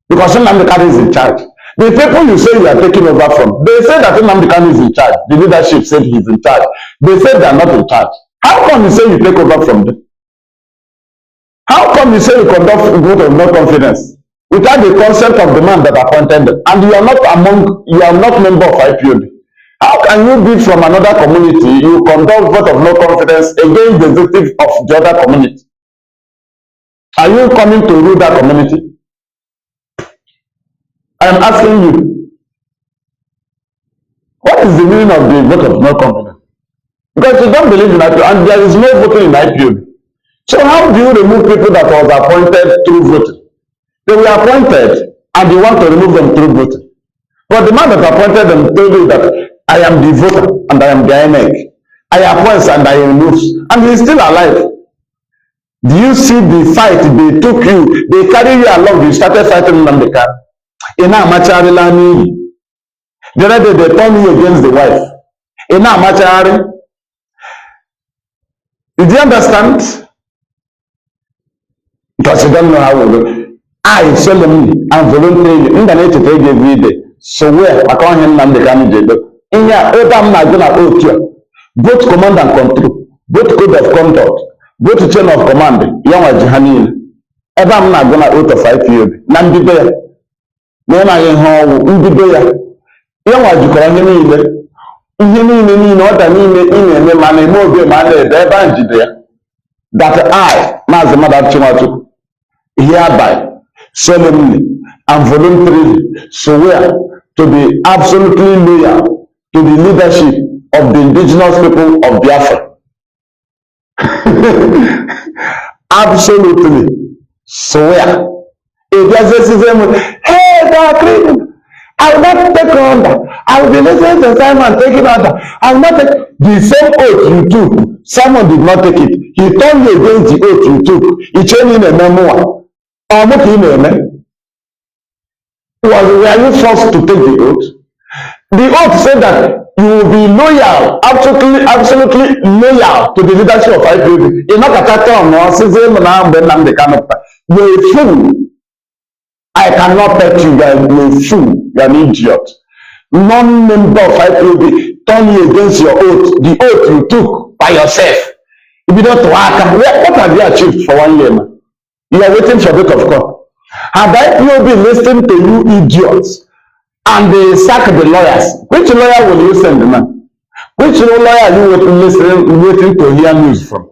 Because Nnamdi Kanu is in charge. The people you say you are taking over from, they say that Nnamdi Kanu is in charge. The leadership said he is in charge. They said they are not in charge. How come you say you take over from them? How come you say you conduct a vote of no confidence without the consent of the man that appointed them? And you are not member of IPOB. How can you be from another community, you conduct vote of no confidence against the executive of the other community? Are you coming to rule that community? I am asking you, what is the meaning of the vote of no confidence? Because you don't believe in IPOB, and there is no voting in IPOB. So how do you remove people that was appointed through voting? They were appointed, and you want to remove them through voting. But the man that appointed them told you that I am the voter, and I am the INEC. I appoint and I remove, and he is still alive. Do you see the fight they took you? They carry you along. You started fighting Nnamdi Kanu. In Amachari Lani, the other day they turn you against the wife. In Amachari, did you understand? Because you don't know how we do. I solemnly and voluntarily in the nature take every day. So where I can't him Nnamdi Kanu. In your I'm not gonna oath you. Both command and control, both code of conduct, both chain of command. Young Jihanil. Ever I'm not gonna oath of IPOB. Nnamdi there. When I am home, we do ya. Young was you calling me there. You mean not an in a man, more be man there, that I, Mazi Maduabuchi, hereby, solemnly and voluntarily swear to be absolutely loyal to the leadership of the indigenous people of Biafra. Absolutely swear. If there's a system, hey, they are criminal. I will not take under. I will be listening to Simon taking under. I will not take the same oath you took. Simon did not take it. He turned you against the oath you took. He changed in a memoir. Were you forced to take the oath? The oath said that you will be loyal, absolutely loyal to the leadership of IPOB. You're not a you're a fool. I cannot bet you, you're a fool. You're an idiot. Non-member of IPOB turn you against your oath, the oath you took by yourself. If you don't work, what have you achieved for 1 year? You are waiting for the vote of God. Had IPOB listened to you idiots and they sack the lawyers, which lawyer will you send, man? Which lawyer are you waiting to hear news from?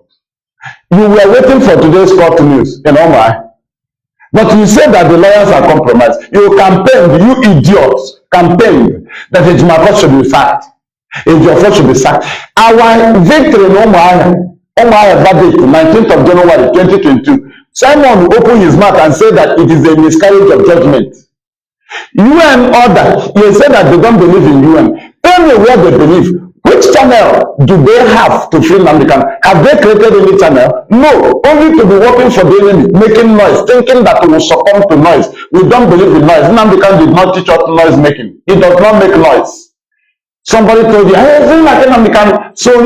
You were waiting for today's court news in Omar. But you said that the lawyers are compromised. You campaigned, you idiots, campaigned that Ejimako should be sacked. Ejiofor should be sacked. Our victory in Omar verdict, 19th of January 2022, Simon opened his mouth and said that it is a miscarriage of judgment. UN order, you said that they don't believe in UN. Tell me where they believe. Which channel do they have to free Nnamdi Kanu? Have they created any channel? No, only to be working for the enemy, making noise, thinking that we will succumb to noise. We don't believe in noise. Nnamdi Kanu did not teach us noise making. He does not make noise. Somebody told you, hey, it's like Nnamdi Kanu. So if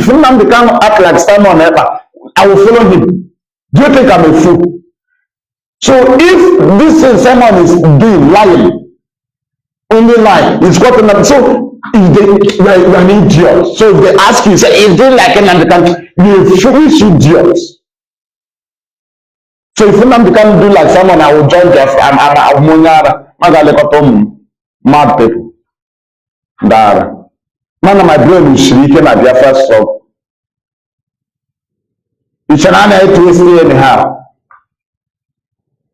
Nnamdi Kanu act like Simon Epa, I will follow him. Do you think I'm a fool? So if this thing Simon is doing, lying, only lying, it's got another. So if they, you're an idiot. So if they ask you, say, is this like Nnamdi Kanu? You're a foolish idiot. So if Nnamdi Kanu do like someone, I will join Biafra. I'm mad people. Dara. Man, my brain is shrieking at Biafra stop. You should not have to stay anyhow.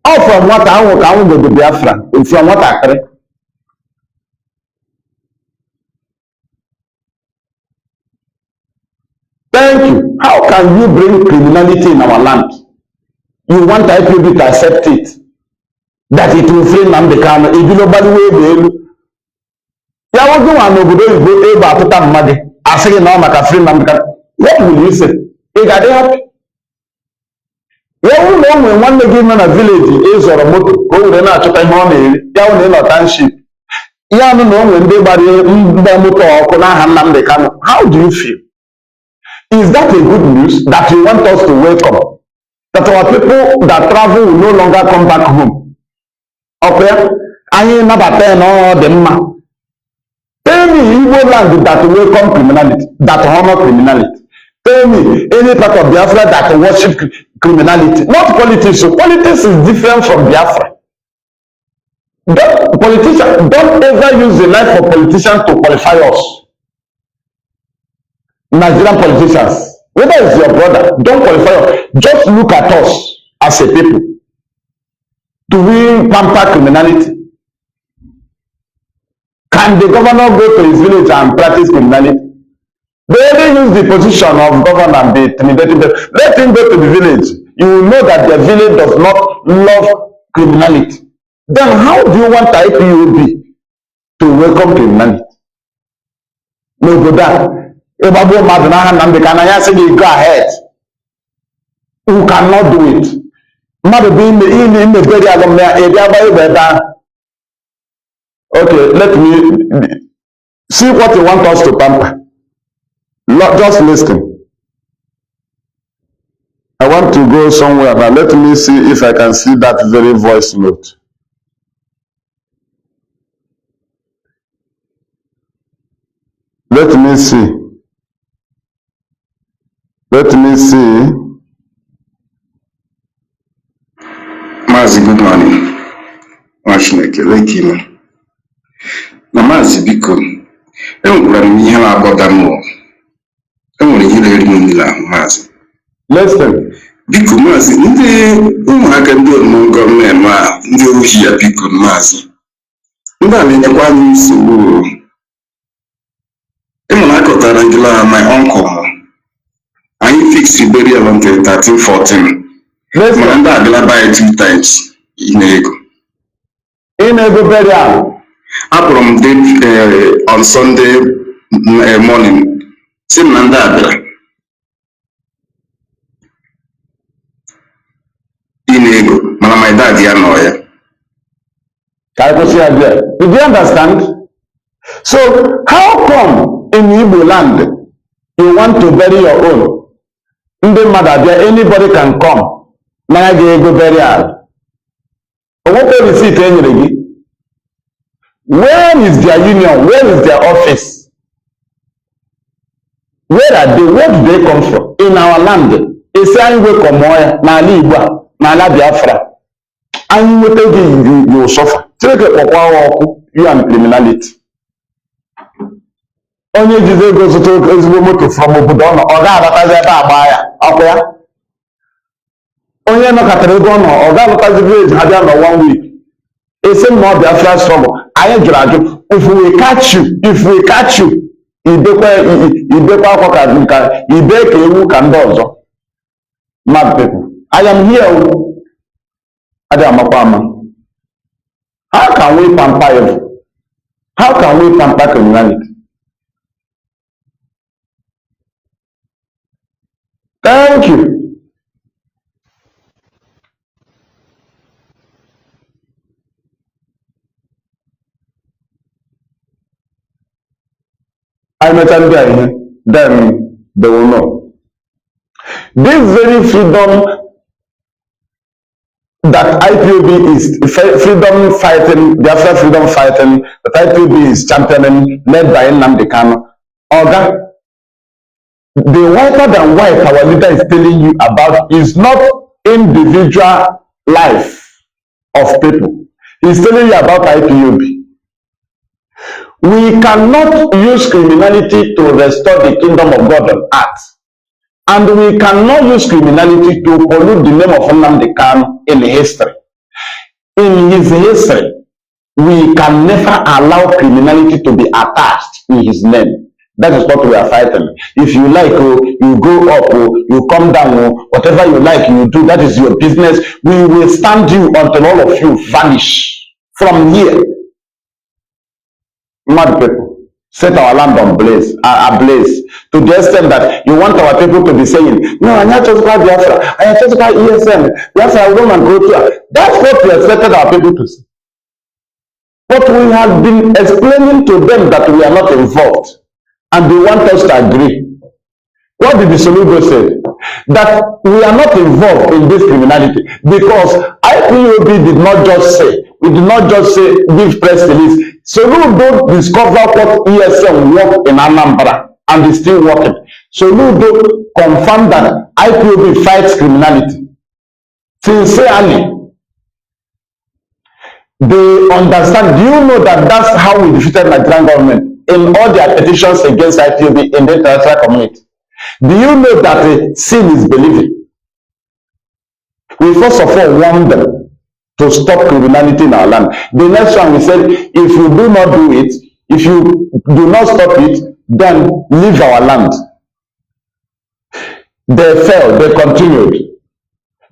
All from what I will go to Biafra. From what I create. Thank you. How can you bring criminality in our land? You want IPOB to accept it. That it will free Nnamdi Kanu. If nobody will be ya wogu wa n'obodo Igbo ebe atụta mmadụ asịghị na ọ maka free Nnamdi Kanu. What will you say? Ị ga-adị happy? Ya wụ na o nwere nwanne gị nọ na village ịzọrọ moto ka o were na-achọta ihe ọ na-eri ya wụ na ị nọ township ya nụ na o nwere ndị gbara mgba moto ọkụ n'aha Nnamdi Kanu. How do you feel? Is that a good news that you want us to welcome? That our people that travel will no longer come back home? Okay? Anyị nabata na ọ dị mma. Tell me Igbo land that welcome criminality, that honor criminality. Tell me any part of Biafra that worship criminality. Not politics. So politics is different from Biafra. Don't ever use the life of politicians to qualify us. Nigerian politicians, whether it's your brother, don't qualify us. Just look at us as a people. Do we pamper criminality? Can the governor go to his village and practice criminality? They only use the position of governor and be intimidating them. Let him go to the village. You will know that their village does not love criminality. Then how do you want IPOB to welcome criminality? No, go down. Go ahead. Who cannot do it? Okay, let me see what you want us to pamper. Just listen. I want to go somewhere now. Let me see if I can see that very voice note. Let me see. Let me see. Mazi, good morning. Na Mazi biko, enwere m ihe na-agbada m. Enwere ihe na-eri m niile ahụ Mazi. Listen. Biko Mazi, ndị ụmụaka ndị ọrụ gọọmenti a ndị ohi ya biko Mazi. Ndị a na-enyekwa anyị nsogbu. Ịmụna akọtara ngila my uncle. Anyị fix burial on 13-14. Mana ndị abịala buy 2 times in ego. In ego burial. From on Sunday morning, same Nanda in ego, my dad, Did you understand? So how come in Igbo land you want to bury your own? Anybody can come. Now go burial. What receipt? Where is their union? Where is their office? Where are they? Where do they come from? In our land. It's saying we come here. Na Libya, na Biafra. And you suffer. Take you and criminality. Onye jize ego zụta ezigbo moto from obodo ọ nọ, ọ ga-abatazi ebe agba ya ọkụ ya. Onye nọkọtara ego ọ nọ, ọ ga-alụtazi village ha bịa nọ 1 week. Ese m na ọ Biafra struggle, anyị jụrụ ajụ, if we catch you, idekwa akwa ka ibe ka ewu ka ndị ọzọ. Mad people, I am here. Adị amakwa ama. How can we pamper evil? How can we pamper criminality? Thank you. I met them there, then they will know. This very freedom that IPOB is freedom fighting, Biafra freedom fighting, that IPOB is championing, led by Nnamdi Kanu. Oga, the whiter than white our leader is telling you about is not individual life of people. He's telling you about IPOB. We cannot use criminality to restore the kingdom of God on earth. And we cannot use criminality to pollute the name of Nnamdi Kanu in history. In his history, we can never allow criminality to be attached in his name. That is what we are fighting. If you like, you go up, you come down, whatever you like, you do. That is your business. We will stand you until all of you vanish from here. Mad people, set our land on ablaze, to the extent that you want our people to be saying, no, I'm not just about Biafra, I am just about ESN, Biafra will and go to. That's what we expected our people to say. But we have been explaining to them that we are not involved, and they want us to agree. What did the Soludo say? That we are not involved in this criminality because IPOB did not just say, we did not just say, give press release. Soludo discover what ESN worked in Anambra and is still working. Soludo confirmed that IPOB fights criminality. Sincerely, they understand. Do you know that that's how we defeated Nigerian government in all their petitions against IPOB in the international community? Do you know that sin is believing? We first of all warned them to stop criminality in our land. The next one we said, if you do not do it, if you do not stop it, then leave our land. They fell, they continued.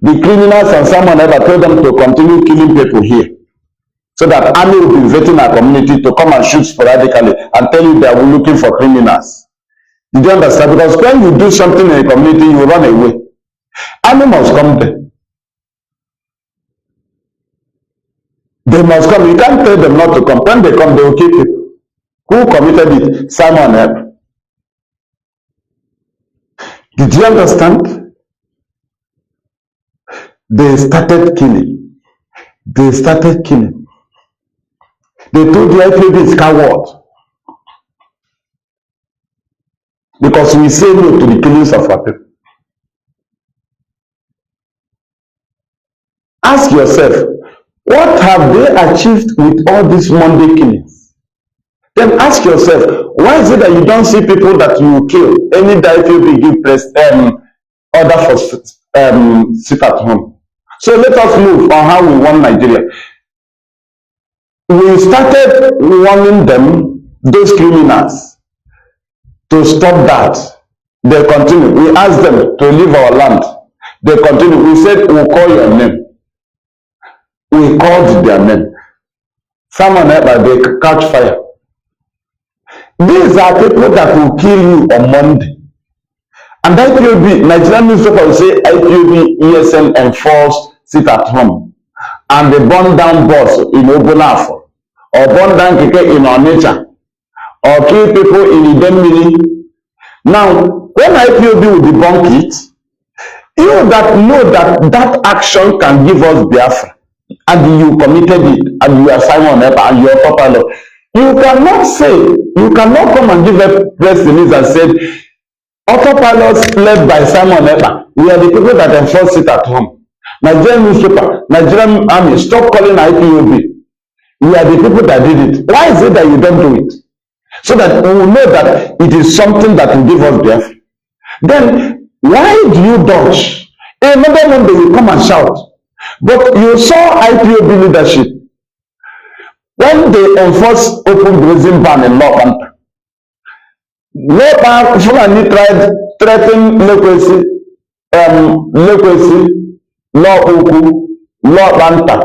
The criminals and someone ever told them to continue killing people here. So that army will be visiting our community to come and shoot sporadically and tell you they are looking for criminals. Did you understand? Because when you do something in a community, you run away. Army must come there. They must come. You can't tell them not to come. When they come, they will kill people. Who committed it? Simon Ebb. Did you understand? They started killing. They started killing. They told the IPOB is coward. Because we say no to the killings of our people. Ask yourself, what have they achieved with all these Monday killings? Then ask yourself, why is it that you don't see people that you kill? Any IPOB give press order for sit at home. So let us move on how we won Nigeria. We started warning them, those criminals, to stop that. They continue. We asked them to leave our land. They continue. We said, we'll call your name. We called their name. Someone ever, they catch fire. These are people that will kill you on Monday. And IPOB, Nigerian newspaper will say IPOB, ESN enforced sit at home. and they burn down bus in Ogunafo, or burn down Keke in Onitsha, or kill people in Idemili. Now, when IPOB will debunk it, you that know that that action can give us Biafra, and you committed it, and you are Simon Epa, and you are Papa Law, you cannot come and give a press release and say, autopilots led by Simon Epa, we are the people that enforce it at home. Nigerian newspaper, Nigerian army, stop calling IPOB. We are the people that did it. Why is it that you don't do it? So that we will know that it is something that will give us Biafra. Then, why do you dodge? Another one day you come and shout. But you saw IPOB leadership when they enforced open grazing ban in Law Panther. Labour Fulani tried threatening Lekwesi, Law Uku, Law Banta.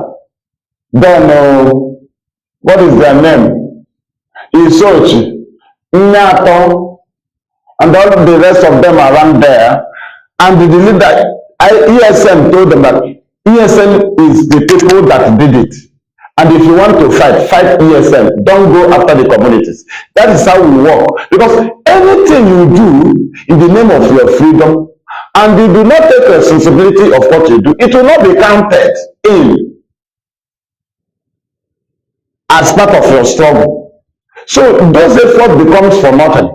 Then, what is their name? Isochi, Nyato, and all the rest of them around there. And the leader, ESM told them that ESM is the people that did it. And if you want to fight ESM. Don't go after the communities. That is how we work. Because anything you do in the name of your freedom, and you do not take responsibility of what you do, it will not be counted in as part of your struggle. So those efforts becomes for nothing.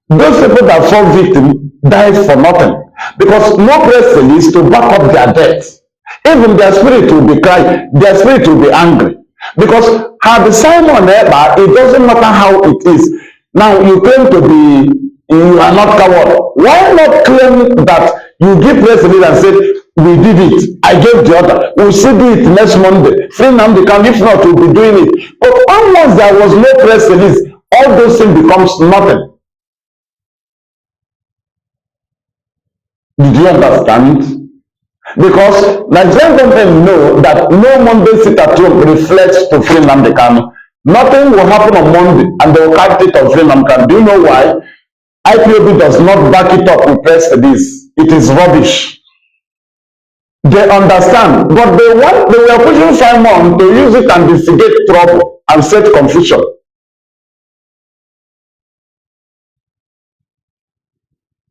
Those people that fall victim die for nothing. Because no press release to back up their death. Even their spirit will be crying, their spirit will be angry. Because had Simon Eba, it doesn't matter how it is. Now you claim to be, you are not coward. Why not claim that you give press release and say, we did it, I gave the order, we'll still do it next Monday. Free Nnamdi can, if not, we'll be doing it. But once there was no press release, all those things becomes nothing. Did you understand? Because Nigerian government know that no Monday sit at home reflects to free Nnamdi Kanu. Nothing will happen on Monday and they will catch it on free Nnamdi Kanu. Do you know why? IPOB does not back it up with press release. It is rubbish. They understand, but they were pushing Simon to use it and instigate trouble and set confusion.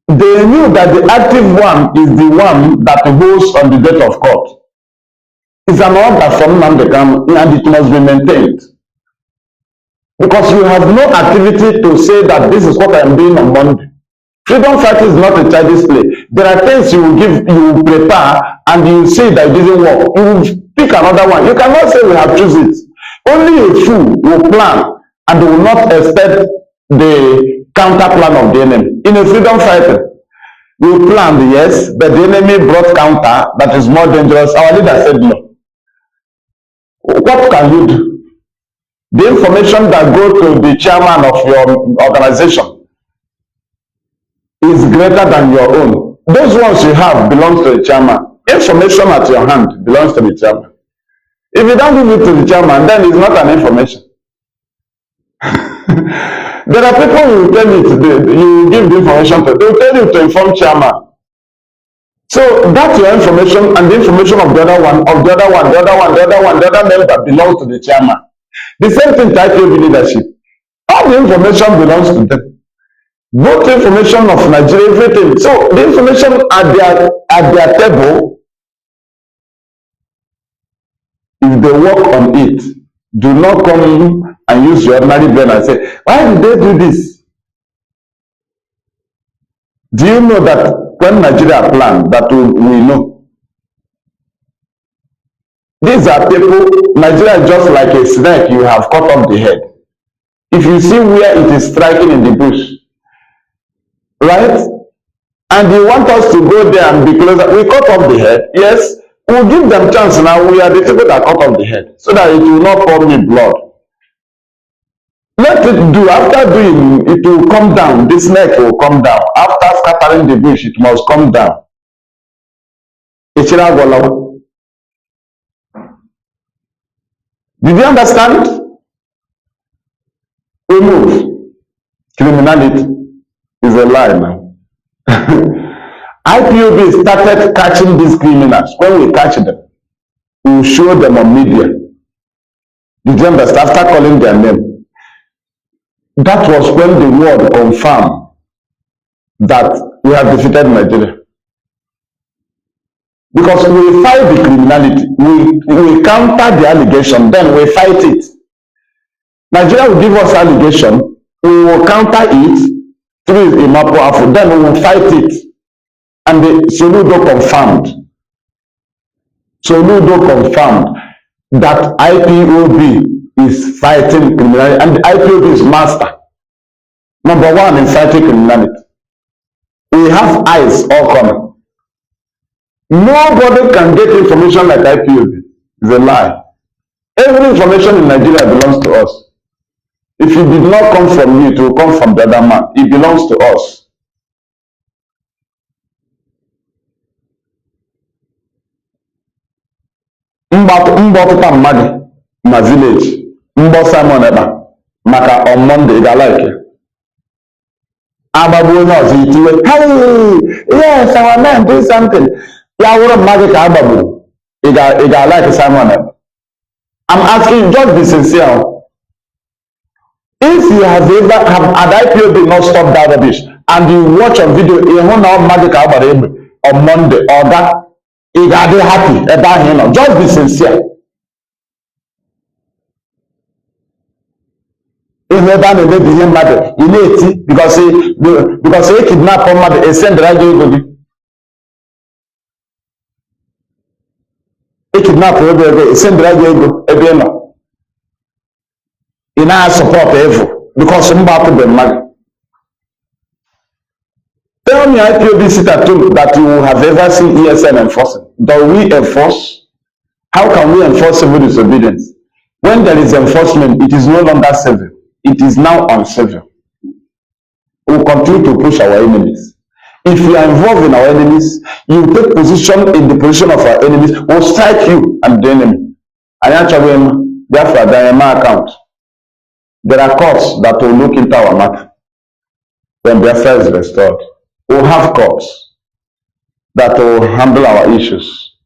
They knew that the active one is the one that goes on the date of court. It's an order from Nnamdi Kanu and it must be maintained. Because you have no activity to say that this is what I am doing on Monday. Freedom fighting is not a childish play. There are things you will prepare and you see that it didn't work. You will pick another one. You cannot say we have chosen it. Only a fool will plan and will not expect the counter plan of the enemy. In a freedom fighting, we planned, yes, but the enemy brought counter that is more dangerous. Our leader said no. What can you do? The information that goes to the chairman of your organization is greater than your own. Those ones you have belongs to the chairman. Information at your hand belongs to the chairman. If you don't give it to the chairman, then it's not an information. There are people who will tell you give the information to, they will tell you to inform chairman. So that's your information and the information of the other one, the other member belongs to the chairman. The same thing to IPOB leadership. All the information belongs to them. Both information of Nigeria, everything. So the information at their table, if they work on it, do not come and use your ordinary brain and say, why did they do this? Do you know that when Nigeria planned, that we know? These are people, Nigeria is just like a snake you have cut off the head. If you see where it is striking in the bush, right? And you want us to go there and be closer, we cut off the head, yes, we'll give them chance now, we are the people that cut off the head, so that it will not pour me blood. Let it do, after doing, it will come down, the snake will come down. After scattering the bush, it must come down. Did you understand? We move. Criminality is a lie now. IPOB started catching these criminals when we catch them. we will show them on media. Did you understand? After calling their name. That was when the world confirmed that we have defeated Nigeria. Because we fight the criminality, we counter the allegation, then we fight it. Nigeria will give us allegation, we will counter it through Imapo Afro, then we will fight it. And the Soludo confirmed. Soludo confirmed that IPOB is fighting criminality, and the IPOB is master. Number one in fighting criminality. We have eyes all coming. Nobody can get information like IPOB. It's a lie. Every information in Nigeria belongs to us. If it did not come from me, it will come from the other man. It belongs to us. Mbọpụta mmadụ na village mbọ Simon eba maka on Monday ga like agbagbu onye ọzọ itiwe hey yes our man do something ya wụrụ mmadụ ka agbagburu ị ga like Simon eba. I'm asking you, just be sincere. If you have ever had IPOB not stop that rubbish and you watch a video ịhụ na mmadụ ka agbara egbe on Monday or that ị ga-adị happy ebe ahụ ị nọ. Just be sincere. Ịhụ ebe a na-emebi ihe mmadụ ị na-eti because e kidnap mmadụ esendara gị ego gị. E kidnap ego esendara gị ego ebe ị nọ. Ị na-support evil because mba atụbe mmadụ. Tell me IPOB sit-at-home that you have ever seen ESN enforcing. Do we enforce? How can we enforce civil disobedience? When there is enforcement, it is no longer civil. It is now uncivil. We will continue to push our enemies. If you are involved in our enemies, you take position in the position of our enemies, we'll strike you and the enemy. And actually, Biafra, there is my account. There are courts that will look into our matter when Biafra is restored. We'll have courts that will handle our issues.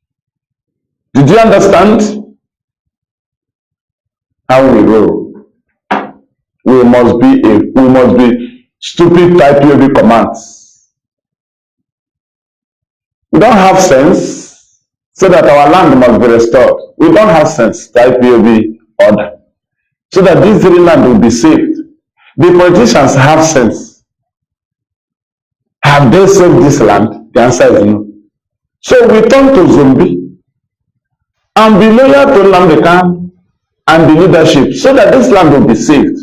Did you understand how we roll? We must be stupid IPOB commands. We don't have sense, so that our land must be restored. We don't have sense, the IPOB order, so that this very land will be saved. The politicians have sense. Have they saved this land? The answer is no. So we turn to zombie and be loyal to Nnamdi and the leadership so that this land will be saved.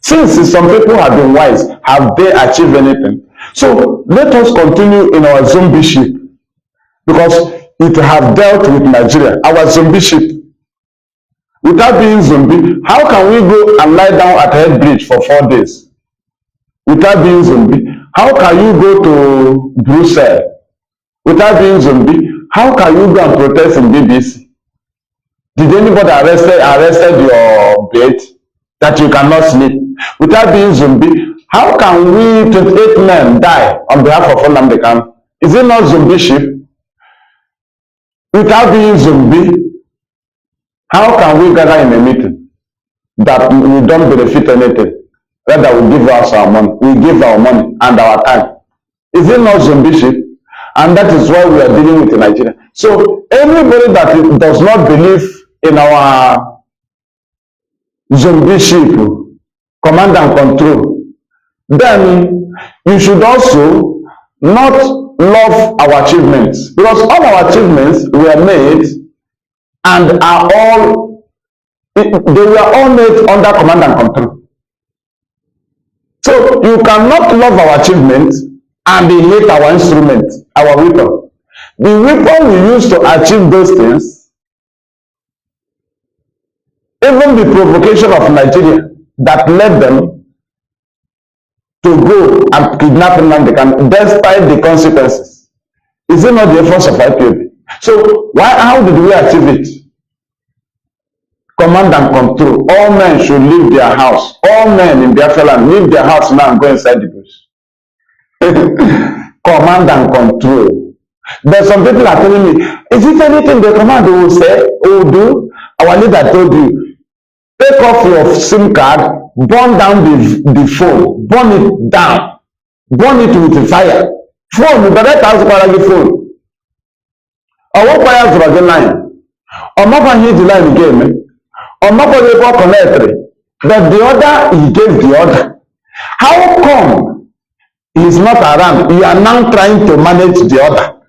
Since some people have been wise, have they achieved anything? So let us continue in our zombie ship because it have dealt with Nigeria, our zombie ship. Without being zombie, how can we go and lie down at Head Bridge for 4 days? Without being zombie, how can you go to Brussels? Without being zombie, how can you go and protest in BBC? Did anybody arrested your bed that you cannot sleep? Without being zombie, how can we 28 men die on behalf of Nnamdi? Is it not zombie ship? Without being zombie, how can we gather in a meeting that we don't benefit anything? Rather, we give us our money. We give our money and our time. Is it not zombie ship? And that is why we are dealing with Nigeria. So everybody that does not believe in our zombie ship, command and control, then you should also not love our achievements, because all our achievements were made and are all, they were all made under command and control. So you cannot love our achievements and hate our instrument, our weapon. The weapon we use to achieve those things, even the provocation of Nigeria that led them to go and kidnap Nnamdi, despite the consequences, is it not the efforts of IPOB? So how did we achieve it? Command and control. All men should leave their house. All men in Biafra land leave their house now and go inside the bush. Command and control. But some people are telling me, is it anything the command will say, will do? Our leader told you, take off your SIM card, burn down the phone, burn it down, burn it with fire. Phone, the right house for the phone. Or what fire for the line? Or not for his line again. Or not for the connector. But the other, he gave the order. How come he is not around? You are now trying to manage the other.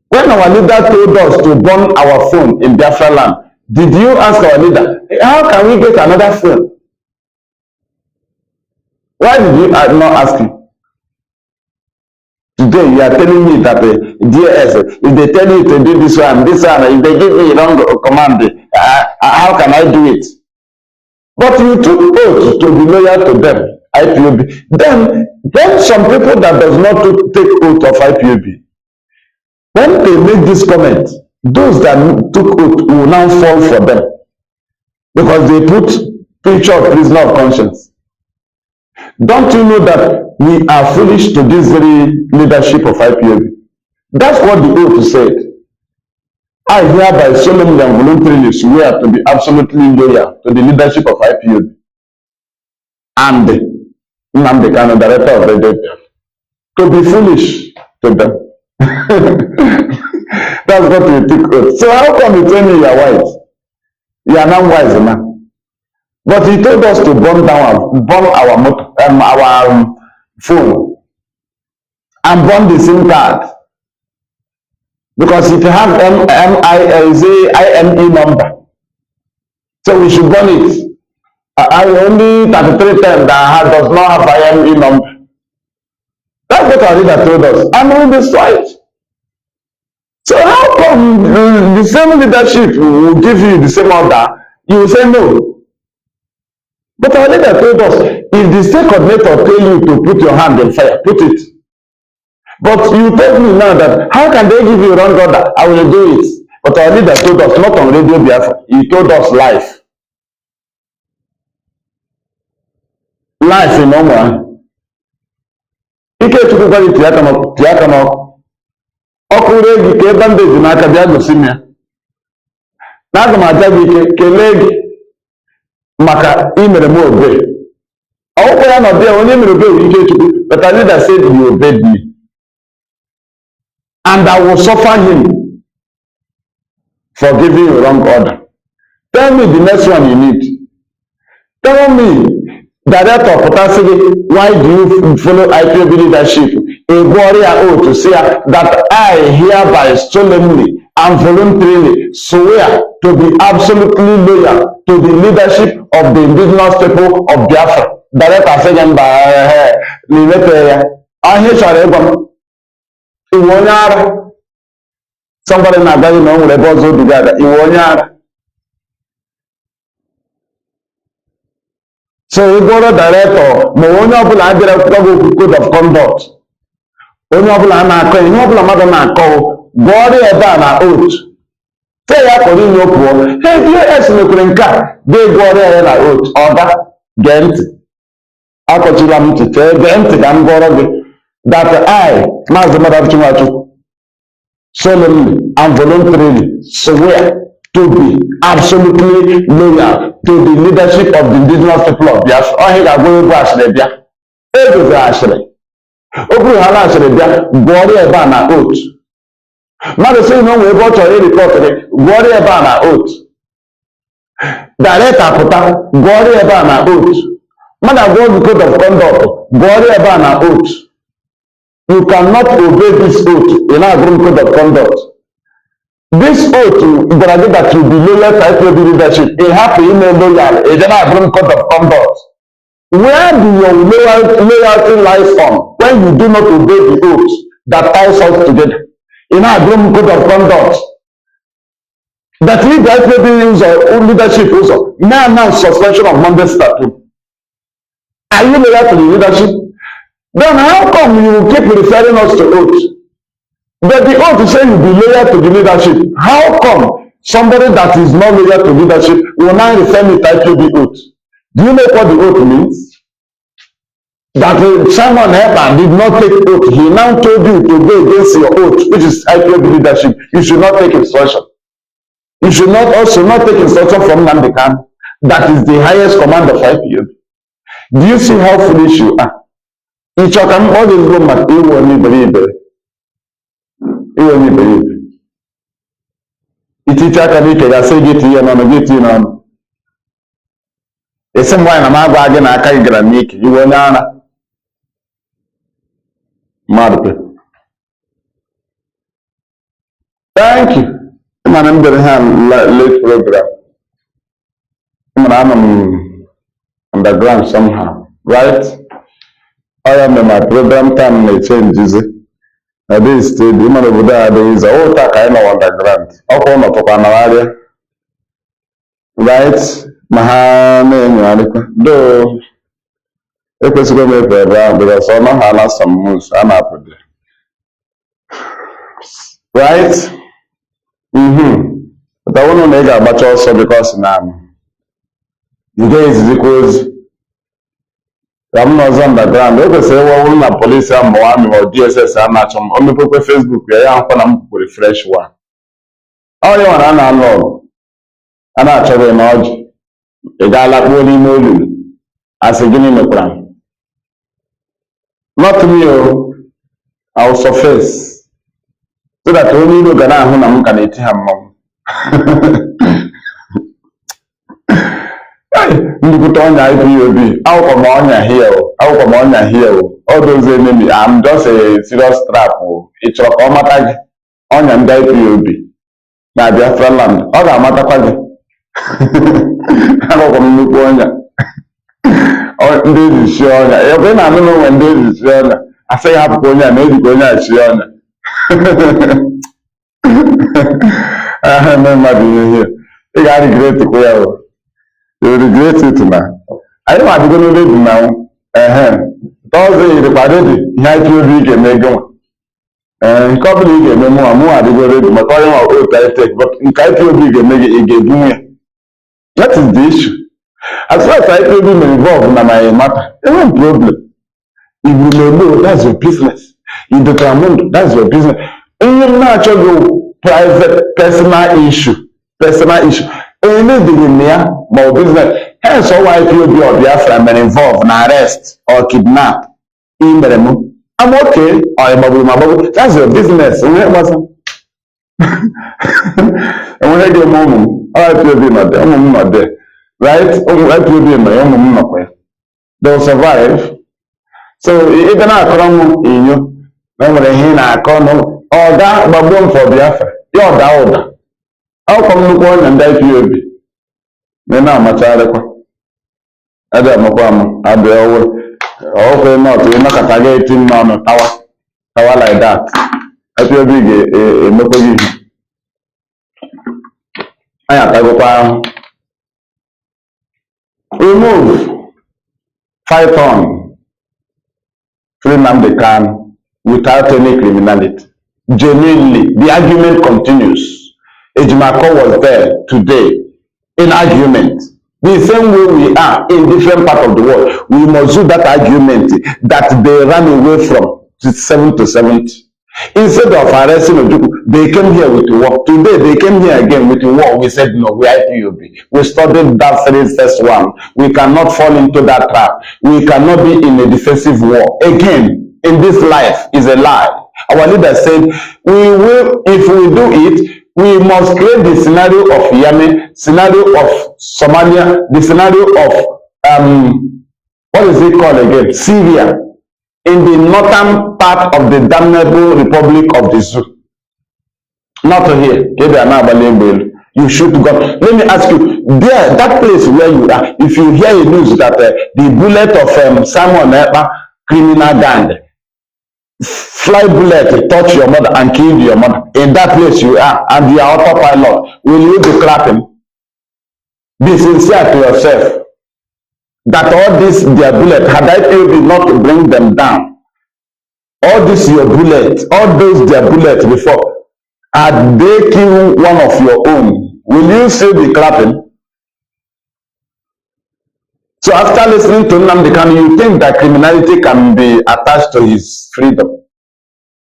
When our leader told us to burn our phone in Biafra land, did you ask our leader, how can we get another phone? Why did you not ask him? Today you are telling me that DSS, if they tell you to do this one, if they give me wrong command, how can I do it? But you took oath to be loyal to them, IPOB. Then some people that does not take oath of IPOB, when they make this comment, those that took oath will now fall for them because they put picture of prisoner of conscience. Don't you know that we are foolish to this very leadership of IPOB? That's what the oath said. I hereby solemnly and voluntarily swear to be absolutely loyal to the leadership of IPOB and Nnamdi Kanu, director of Rejection, to be foolish to them. That's what we took oath. So how come you tell me you are wise? You are not wise enough. But he told us to burn our phone and burn the SIM card. Because it has IME number. So we should burn it. I only 33 times that does not have IME number. That's what our leader told us. And we destroy it. So how come the same leadership will give you the same order? You will say no. But our leader told us, if the state coordinator tell you to put your hand in fire, put it. But you told me now that, how can they give you wrong order? I will do it. But our leader told us, not on Radio Biafra, he told us live. Live in Omwa. Ike chukwu kwari tiyaka n'ọkụ. Ọkụ regi ka ebe ndị n'aka bịa gosi m ya. Na-aga m aja gị ike kelee gị maka imere m obey. Ọwụkwa ya nọdụ ya onye mere obey ike chukwu, but our leader said he obeyed me. And I will suffer him for giving you wrong order. Tell me the next one you need. Tell me, Director Potasili, why do you follow IPOB leadership? A warrior oath to say that I hereby solemnly and voluntarily swear to be absolutely loyal to the leadership of the indigenous people of Biafra. Director saying by somebody na agaghị na o nwere ebe ọzọ obi ga-aga iwe onye ara. So ịgụrụ director ma onye ọbụla adịrị akwụkwọ gị okwu code of conduct, onye ọbụla na-akọ ihe ọbụla mmadụ na-akọ gụọrọ ebe a na oath, te ya kpọrọ inye pụọ. DSS mekwere nke a ga-egụọrọ ya na oath. Ọga gee ntị, akọchila m ntị, gee ntị ka m gụọrọ gị that I, Mazi Maduabuchi, solemnly and voluntarily swear to be absolutely loyal to the leadership of the indigenous people of Biafra. Ọ ga agwa egwu asịrị bịa, egozi asịrị, o bụrụ ha na asịrị bịa, gụọrọ ebe a na oath. Mmadụ sị na o nwere ebe ọ chọrọ ịrịpọt gị, gụọrọ ebe a na oath. Director pụta, gụọrọ ebe a na oath. Mmadụ agwọ the code of conduct, gụọrọ ebe a na oath. You cannot obey this oath in our code of conduct. This oath that you be loyal to IPOB leadership, a happy loyal, a general code of conduct. Where do your loyalty lies on when you do not obey the oath that ties us together? In our code of conduct. That if the IPOB leadership also may announce suspension of Monday statute. Are you loyal to the leadership? Then how come you keep referring us to oath? But the oath say you be loyal to the leadership. How come somebody that is not loyal to leadership will now refer me to the oath? Do you know what the oath means? That Simon Eber did not take oath. He now told you to go against your oath, which is IPOB leadership. You should not take instruction. You should not also not take instruction from Nnamdi. That is the highest command of IPOB. Do you see how foolish you are? Each of them all this woman, you won't believe it. You won't believe it. It is a can I say get here and get in on. It's someone I'm again. I can't get a make you will not. Thank you. I'm going to have late program. I'm underground somehow, right? I am in my program time may changes. At this stage, the man over there is a whole kind of underground. Up on the area, right? Mahane, though. If it's going to be around, because I know how some moves I'm up with it. Right? But I want to make a batch also because now the day is equals I'm not underground. They say, well, we're police and Moami or DSS are not on the Facebook. We are going to refresh one. All you want to know, and actually, knowledge, a guy like Willie Molu as a guinea plan. Not to me, I'll surface so that only look at how I'm going to eat him. You put on your IPOB, how come on your heel, how come on your heel, all those enemies. I'm just a serious trap. It's a comatag on your IPOB. Now, Biafra land, all the matter. How come you go on your? Oh, this is sure. I don't know when this is sure. I say, I'm going to make it sure. I remember being here. You got a great to go. You will regret it now. I don't want to go to live now. Thursday, the party, he had to be a mega. And company get more and more. They go to my calling or take, but in Kaito be a mega. That is the issue. As far as I can be involved in my matter, there's no problem. If you know, that's your business. You determine, that's your business. And you're not your private, personal issue. Anything in there, my business. Hence, all IPOB or Biafra men involved in arrest or kidnap. I'm okay. That's your business. And when I get home, IPOB not there. I'm not there. Right? IPOB in my own. They'll survive. So, even I come in you, remember I come or that baboon for Biafra. You're the how come you go and die POB? Then I'm a child. I don't know. I do okay, not we're not targeting on a tower like that. I feel big a no. I have to go remove, fight on, free Nnamdi without any criminality. Genuinely, the argument continues. Ejimako was there today in argument. The same way we are in different parts of the world, we must do that argument that they ran away from 7 to 70. Instead of arresting Ojukwu, they came here with war. Today they came here again with war. We said no, we IPOB. We studied that first one. We cannot fall into that trap. We cannot be in a defensive war. Again, in this life is a lie. Our leader said, we will, if we do it, we must create the scenario of Yemen, scenario of Somalia, the scenario of, what is it called again? Syria, in the northern part of the damnable Republic of the Zoo. Not here. You should go. Let me ask you, there, that place where you are, if you hear a news that the bullet of Simon Eber criminal gang, fly bullet touch your mother and kill your mother, in that place you are, and you are autopilot, will you be clapping? Be sincere to yourself. That all this their bullet, had I told you not to bring them down, all this your bullet, all those their bullets before, had they killed one of your own, will you still be clapping? So after listening to Nnamdi Kanu, you think that criminality can be attached to his freedom.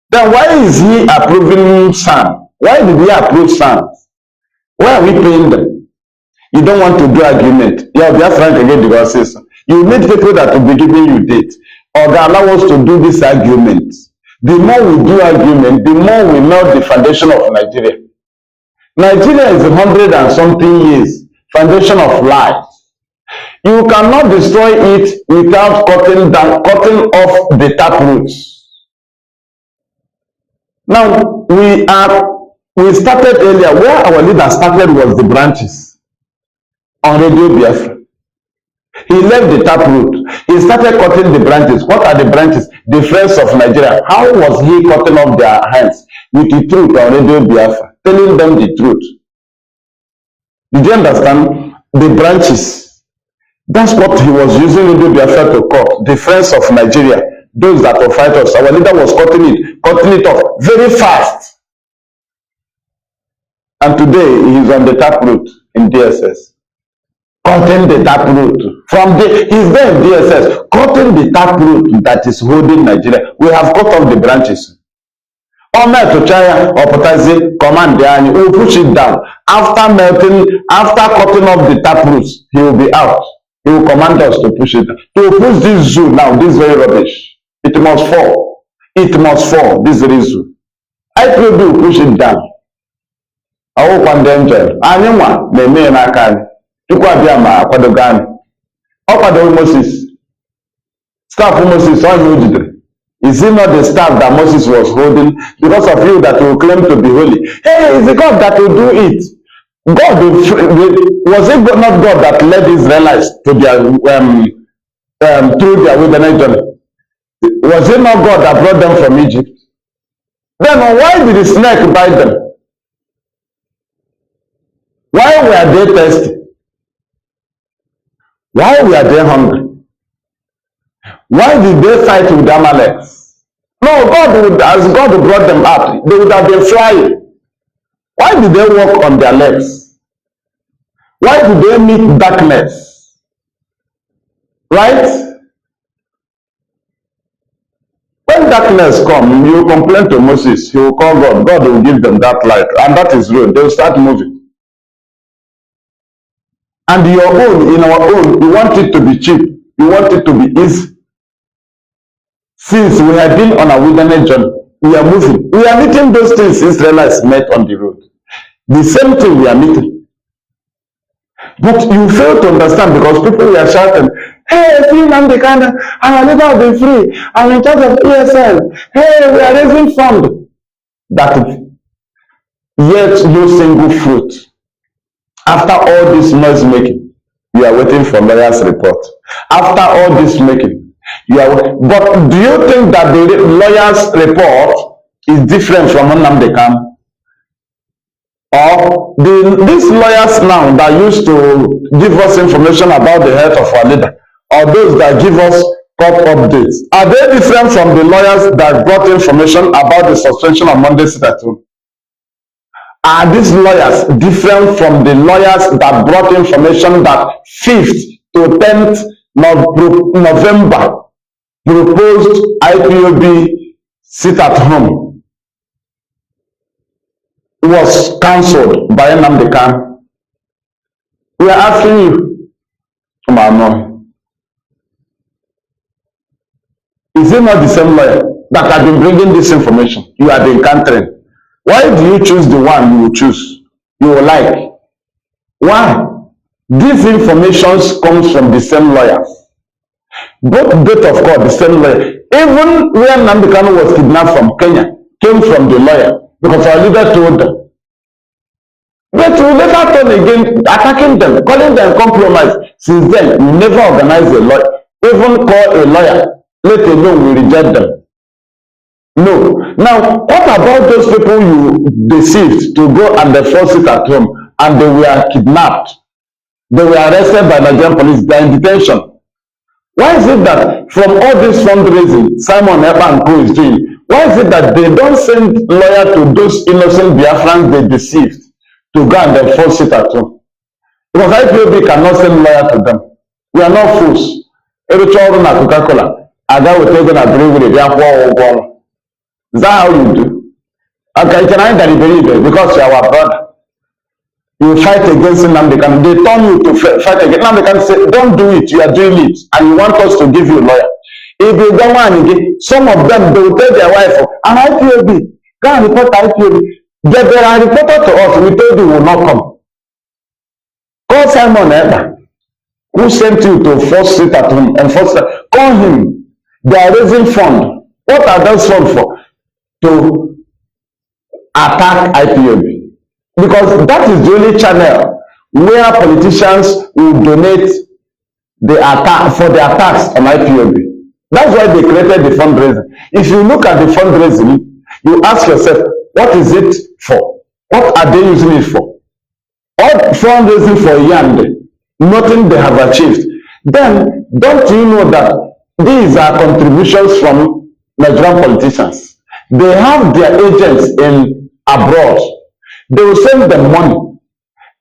Then why is he approving SAN? Why did he approve SAN? Why are we paying them? You don't want to do argument. Yeah, Biafra can get negotiation. You need people that will be giving you date or that allow us to do this argument. The more we do argument, the more we know the foundation of Nigeria. Nigeria is 100 and something years foundation of life. You cannot destroy it without cutting off the taproots. Now we started earlier. Where our leader started was the branches on Radio Biafra. He left the taproot. He started cutting the branches. What are the branches? The friends of Nigeria. How was he cutting off their hands? With the truth on Radio Biafra, telling them the truth. Did you understand? The branches. That's what he was using Radio Biafra to cut. The friends of Nigeria, those that will fight us. Our leader was cutting it off very fast. And today he is on the taproot in DSS. Cutting the taproot. He's there in DSS, cutting the taproot that is holding Nigeria. We have cut off the branches. Ome Tochaya or Potazi command the army. We will push it down. After cutting off the taproots, he will be out. He will command us to push it down. To push this zoo now, this very rubbish. It must fall. It must fall, this very zoo. IPOB will push it down. I will condemn them. Anyone may mean I can. Tukwabiyama akwadogani. Okwado Moses. Staff Moses on you. Is it not the staff that Moses was holding because of you that will claim to be holy? Hey, it's God that will do it. God was it not God that led the Israelites to their through their wilderness journey? Was it not God that brought them from Egypt? Then why did the snake bite them? Why were they thirsty? Why were they hungry? Why did they fight with Amalek? No, as God brought them out, they would have been flying. Why did they walk on their legs? Why did they meet darkness? Right? When darkness comes, you complain to Moses, he will call God. God will give them that light, and that is road. They will start moving. And your own, in our own, we want it to be cheap. We want it to be easy. Since we have been on a wilderness journey, we are moving. We are meeting those things Israelites met on the road. The same thing we are meeting. But you fail to understand because people were shouting, hey, free Nnamdi Kanu, our leader will be free. I'm in charge of ESL. Hey, we are raising fund. That yet no single fruit. After all this noise making, you are waiting for lawyer's report. After all this making, but do you think that the lawyer's report is different from Nnamdi Kanu? Or these lawyers now that used to give us information about the health of our leader, or those that give us court updates, are they different from the lawyers that brought information about the suspension of Monday sit-at-home? Are these lawyers different from the lawyers that brought information that 5th to 10th November proposed IPOB sit-at-home was cancelled by Nnamdi Kanu? We are asking you, is it not the same lawyer that has been bringing this information you have been encountering? Why do you choose the one you will choose, you will like? Why? This information comes from the same lawyers. Both date of court, the same lawyer. Even when Nnamdi Kanu was kidnapped from Kenya, came from the lawyer because our leader told them. But we later turn again, attacking them, calling them compromise. Since then, we never organize a lawyer, even call a lawyer, let alone we reject them. No. Now, what about those people you deceived to go and they forced it at home and they were kidnapped? They were arrested by Nigerian police, they are in detention. Why is it that from all this fundraising Simon Ekpa and Co is doing, why is it that they don't send lawyer to those innocent Biafrans they deceived to go and they force it at home? Because IPOB cannot send lawyer to them. We are not fools. Every child na Coca-Cola, I got with taking a drink with the Is that how you do? Okay, can I believe it? Because you are our brother. You fight against Nnamdi Kanu. They turn you to fight against Nnamdi Kanu. Say, don't do it. You are doing it, and you want us to give you a lawyer. If you don't want again, some of them they will tell their wife, "An IPOB, go and report IPOB." They are reported to us. We told you will not come. Call Simon Eba, who sent you to force sit at home and force. Call him. They are raising fund. What are those funds for? To attack IPOB. Because that is the only channel where politicians will donate the attack for the attacks on IPOB. That's why they created the fundraising. If you look at the fundraising, you ask yourself, what is it for? What are they using it for? All fundraising for Yande, nothing they have achieved. Then, don't you know that these are contributions from Nigerian politicians? They have their agents in abroad. They will send them money.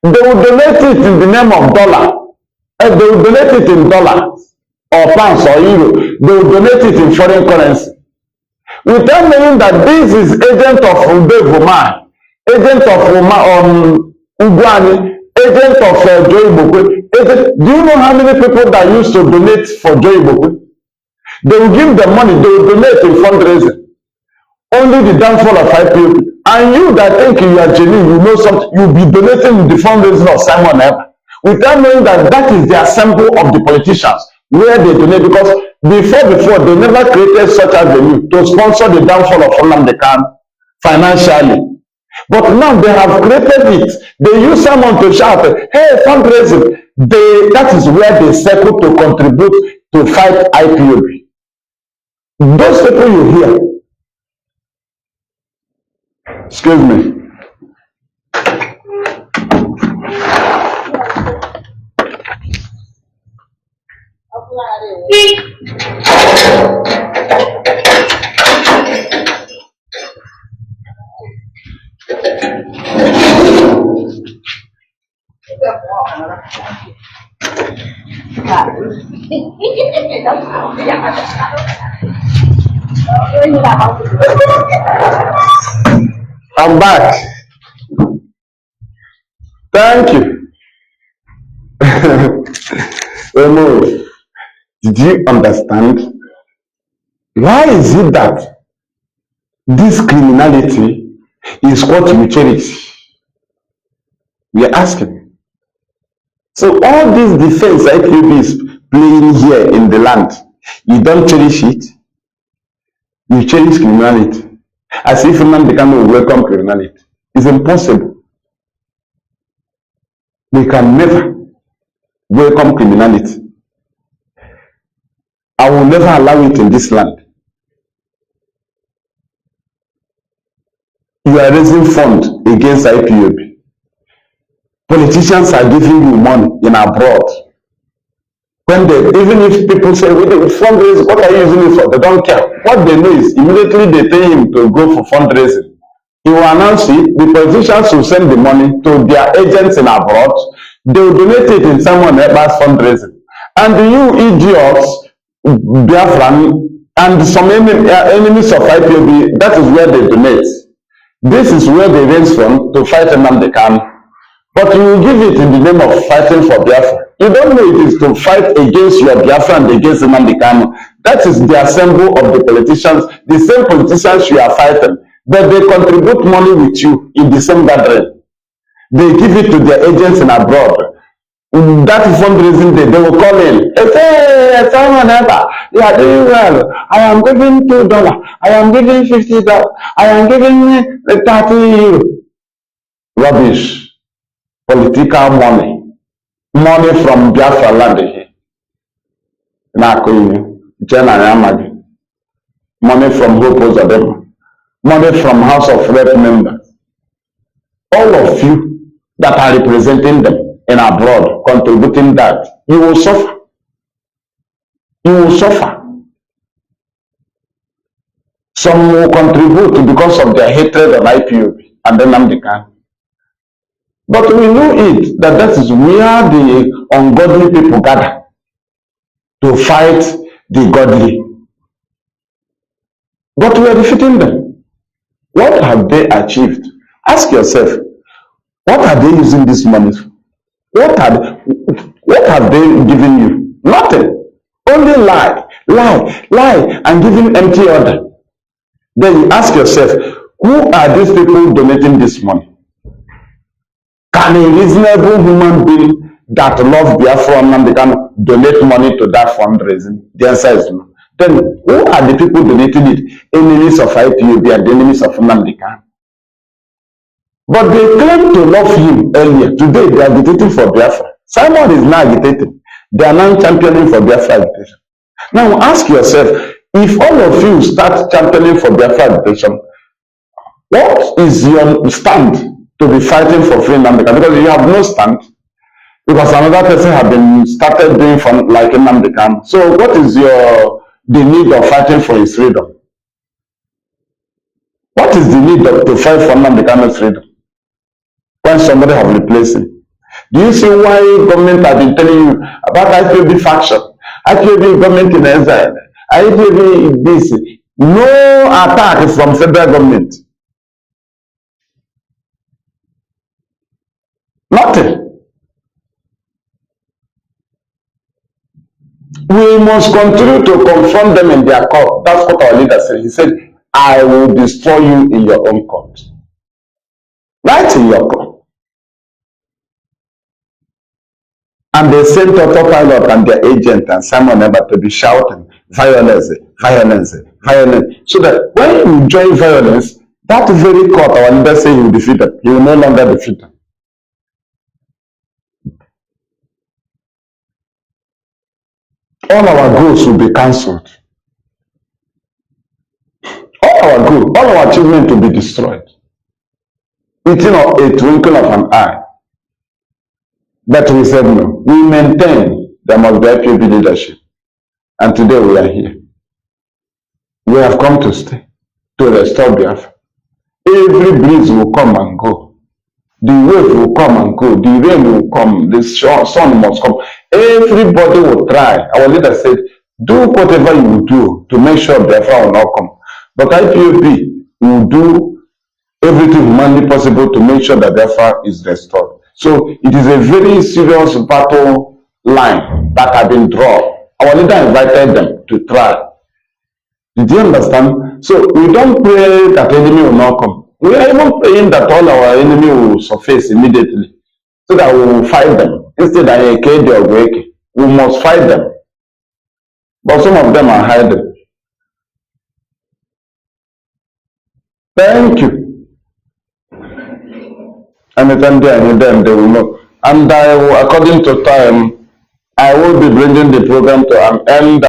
They will donate it in the name of dollar. They will donate it in dollars or pounds or euro. They will donate it in foreign currency. Without knowing that this is agent of Ubevuma, agent of Ugwani, agent of Joy Bokwe. Do you know how many people that used to donate for Joy Bokwe? They will give them money. They will donate in fundraising. Only the downfall of IPOB. And you that think you are genuine, you know something, you'll be donating the fundraising of Simon Eba without knowing that that is the assembly of the politicians where they donate, because before they never created such avenue to sponsor the downfall of Nnamdi Kanu financially. But now they have created it. They use someone to shout, hey, fundraising. That is where they circle to contribute to fight IPOB. Those people you hear, excuse me. I'm back. Thank you. Did you understand? Why is it that this criminality is what we cherish? We are asking. So all this defense IPOB is playing here in the land, you don't cherish it. You cherish criminality. As if Nnamdi Kanu will welcome criminality. It's impossible. We can never welcome criminality. I will never allow it in this land. You are raising funds against IPOB. Politicians are giving you money in abroad. When even if people say, fundraising, what are you using it for? They don't care. What they know is immediately they pay him to go for fundraising. He will announce it. The politicians will send the money to their agents in abroad. They will donate it in someone else's fundraising. And you idiots, Biafran, and some enemies of IPOB, that is where they donate. This is where they raise from to fight Nnamdi Kanu. But you will give it in the name of fighting for Biafra. You don't know it is to fight against your Biafra and against Nnamdi Kanu. That is the assembly of the politicians, the same politicians you are fighting. But they contribute money with you in the same gathering. They give it to their agents in abroad. That fundraising day, they will call in. Hey, Simon Eba, you are doing well. I am giving $2. I am giving $50. I am giving 30 euro. Rubbish. Political money. Money from Biafra land here. Money from Hope Ozadema. Money from House of Rep members. All of you that are representing them in abroad, contributing that, you will suffer. You will suffer. Some will contribute because of their hatred of IPOB and then Nnamdi Kanu. But we know it, that is where the ungodly people gather. to fight the godly. But we are defeating them. What have they achieved? Ask yourself, what are they using this money for? What have they given you? Nothing. Only lie, and giving empty order. Then you ask yourself, who are these people donating this money? Can a reasonable human being that loves Biafra and Nnamdi can donate money to that fundraising? The answer is no. Then who are the people donating it? Enemies of IPOB and the enemies of Nnamdi Kanu. But they claim to love him earlier. Today they are agitating for Biafra. Simon is now agitating. They are now championing for Biafra agitation. Now ask yourself, if all of you start championing for Biafra agitation, what is your stand to be fighting for free Nnamdi Kanu? Because you have no stand. Because another person have been started doing for like Nnamdi Kanu. So what is the need of fighting for his freedom? What is the need to fight for Nnamdi Kanu's freedom when somebody have replaced him? Do you see why government have been telling you about IPOB faction, IPOB government in exile, IPOB this? No attack from federal government. Nothing. We must continue to confront them in their court. That's what our leader said. He said, I will destroy you in your own court. Right in your court. And they sent autopilot and their agent and Simon Eber to be shouting, violence, violence, violence. So that when you join violence, that very court, our leader said he will defeat them. He will no longer defeat them. All our goals will be cancelled. All our goals, all our achievements will be destroyed. Within a twinkle of an eye. But we said no. We maintain there must be IPOB leadership. And today we are here. We have come to stay, to restore Biafra. Every breeze will come and go. The wave will come and go. The rain will come. The sun must come. Everybody will try. Our leader said, do whatever you do to make sure Biafra will not come. But IPOB will do everything humanly possible to make sure that Biafra is restored. So it is a very serious battle line that has been drawn. Our leader invited them to try. Did you understand? So we don't pray that enemy will not come. We are even praying that all our enemy will surface immediately, so that we will fight them. Instead of we must fight them. But some of them are hiding. Thank you. Anytime they need them, they will know. And according to time, I will be bringing the program to an end.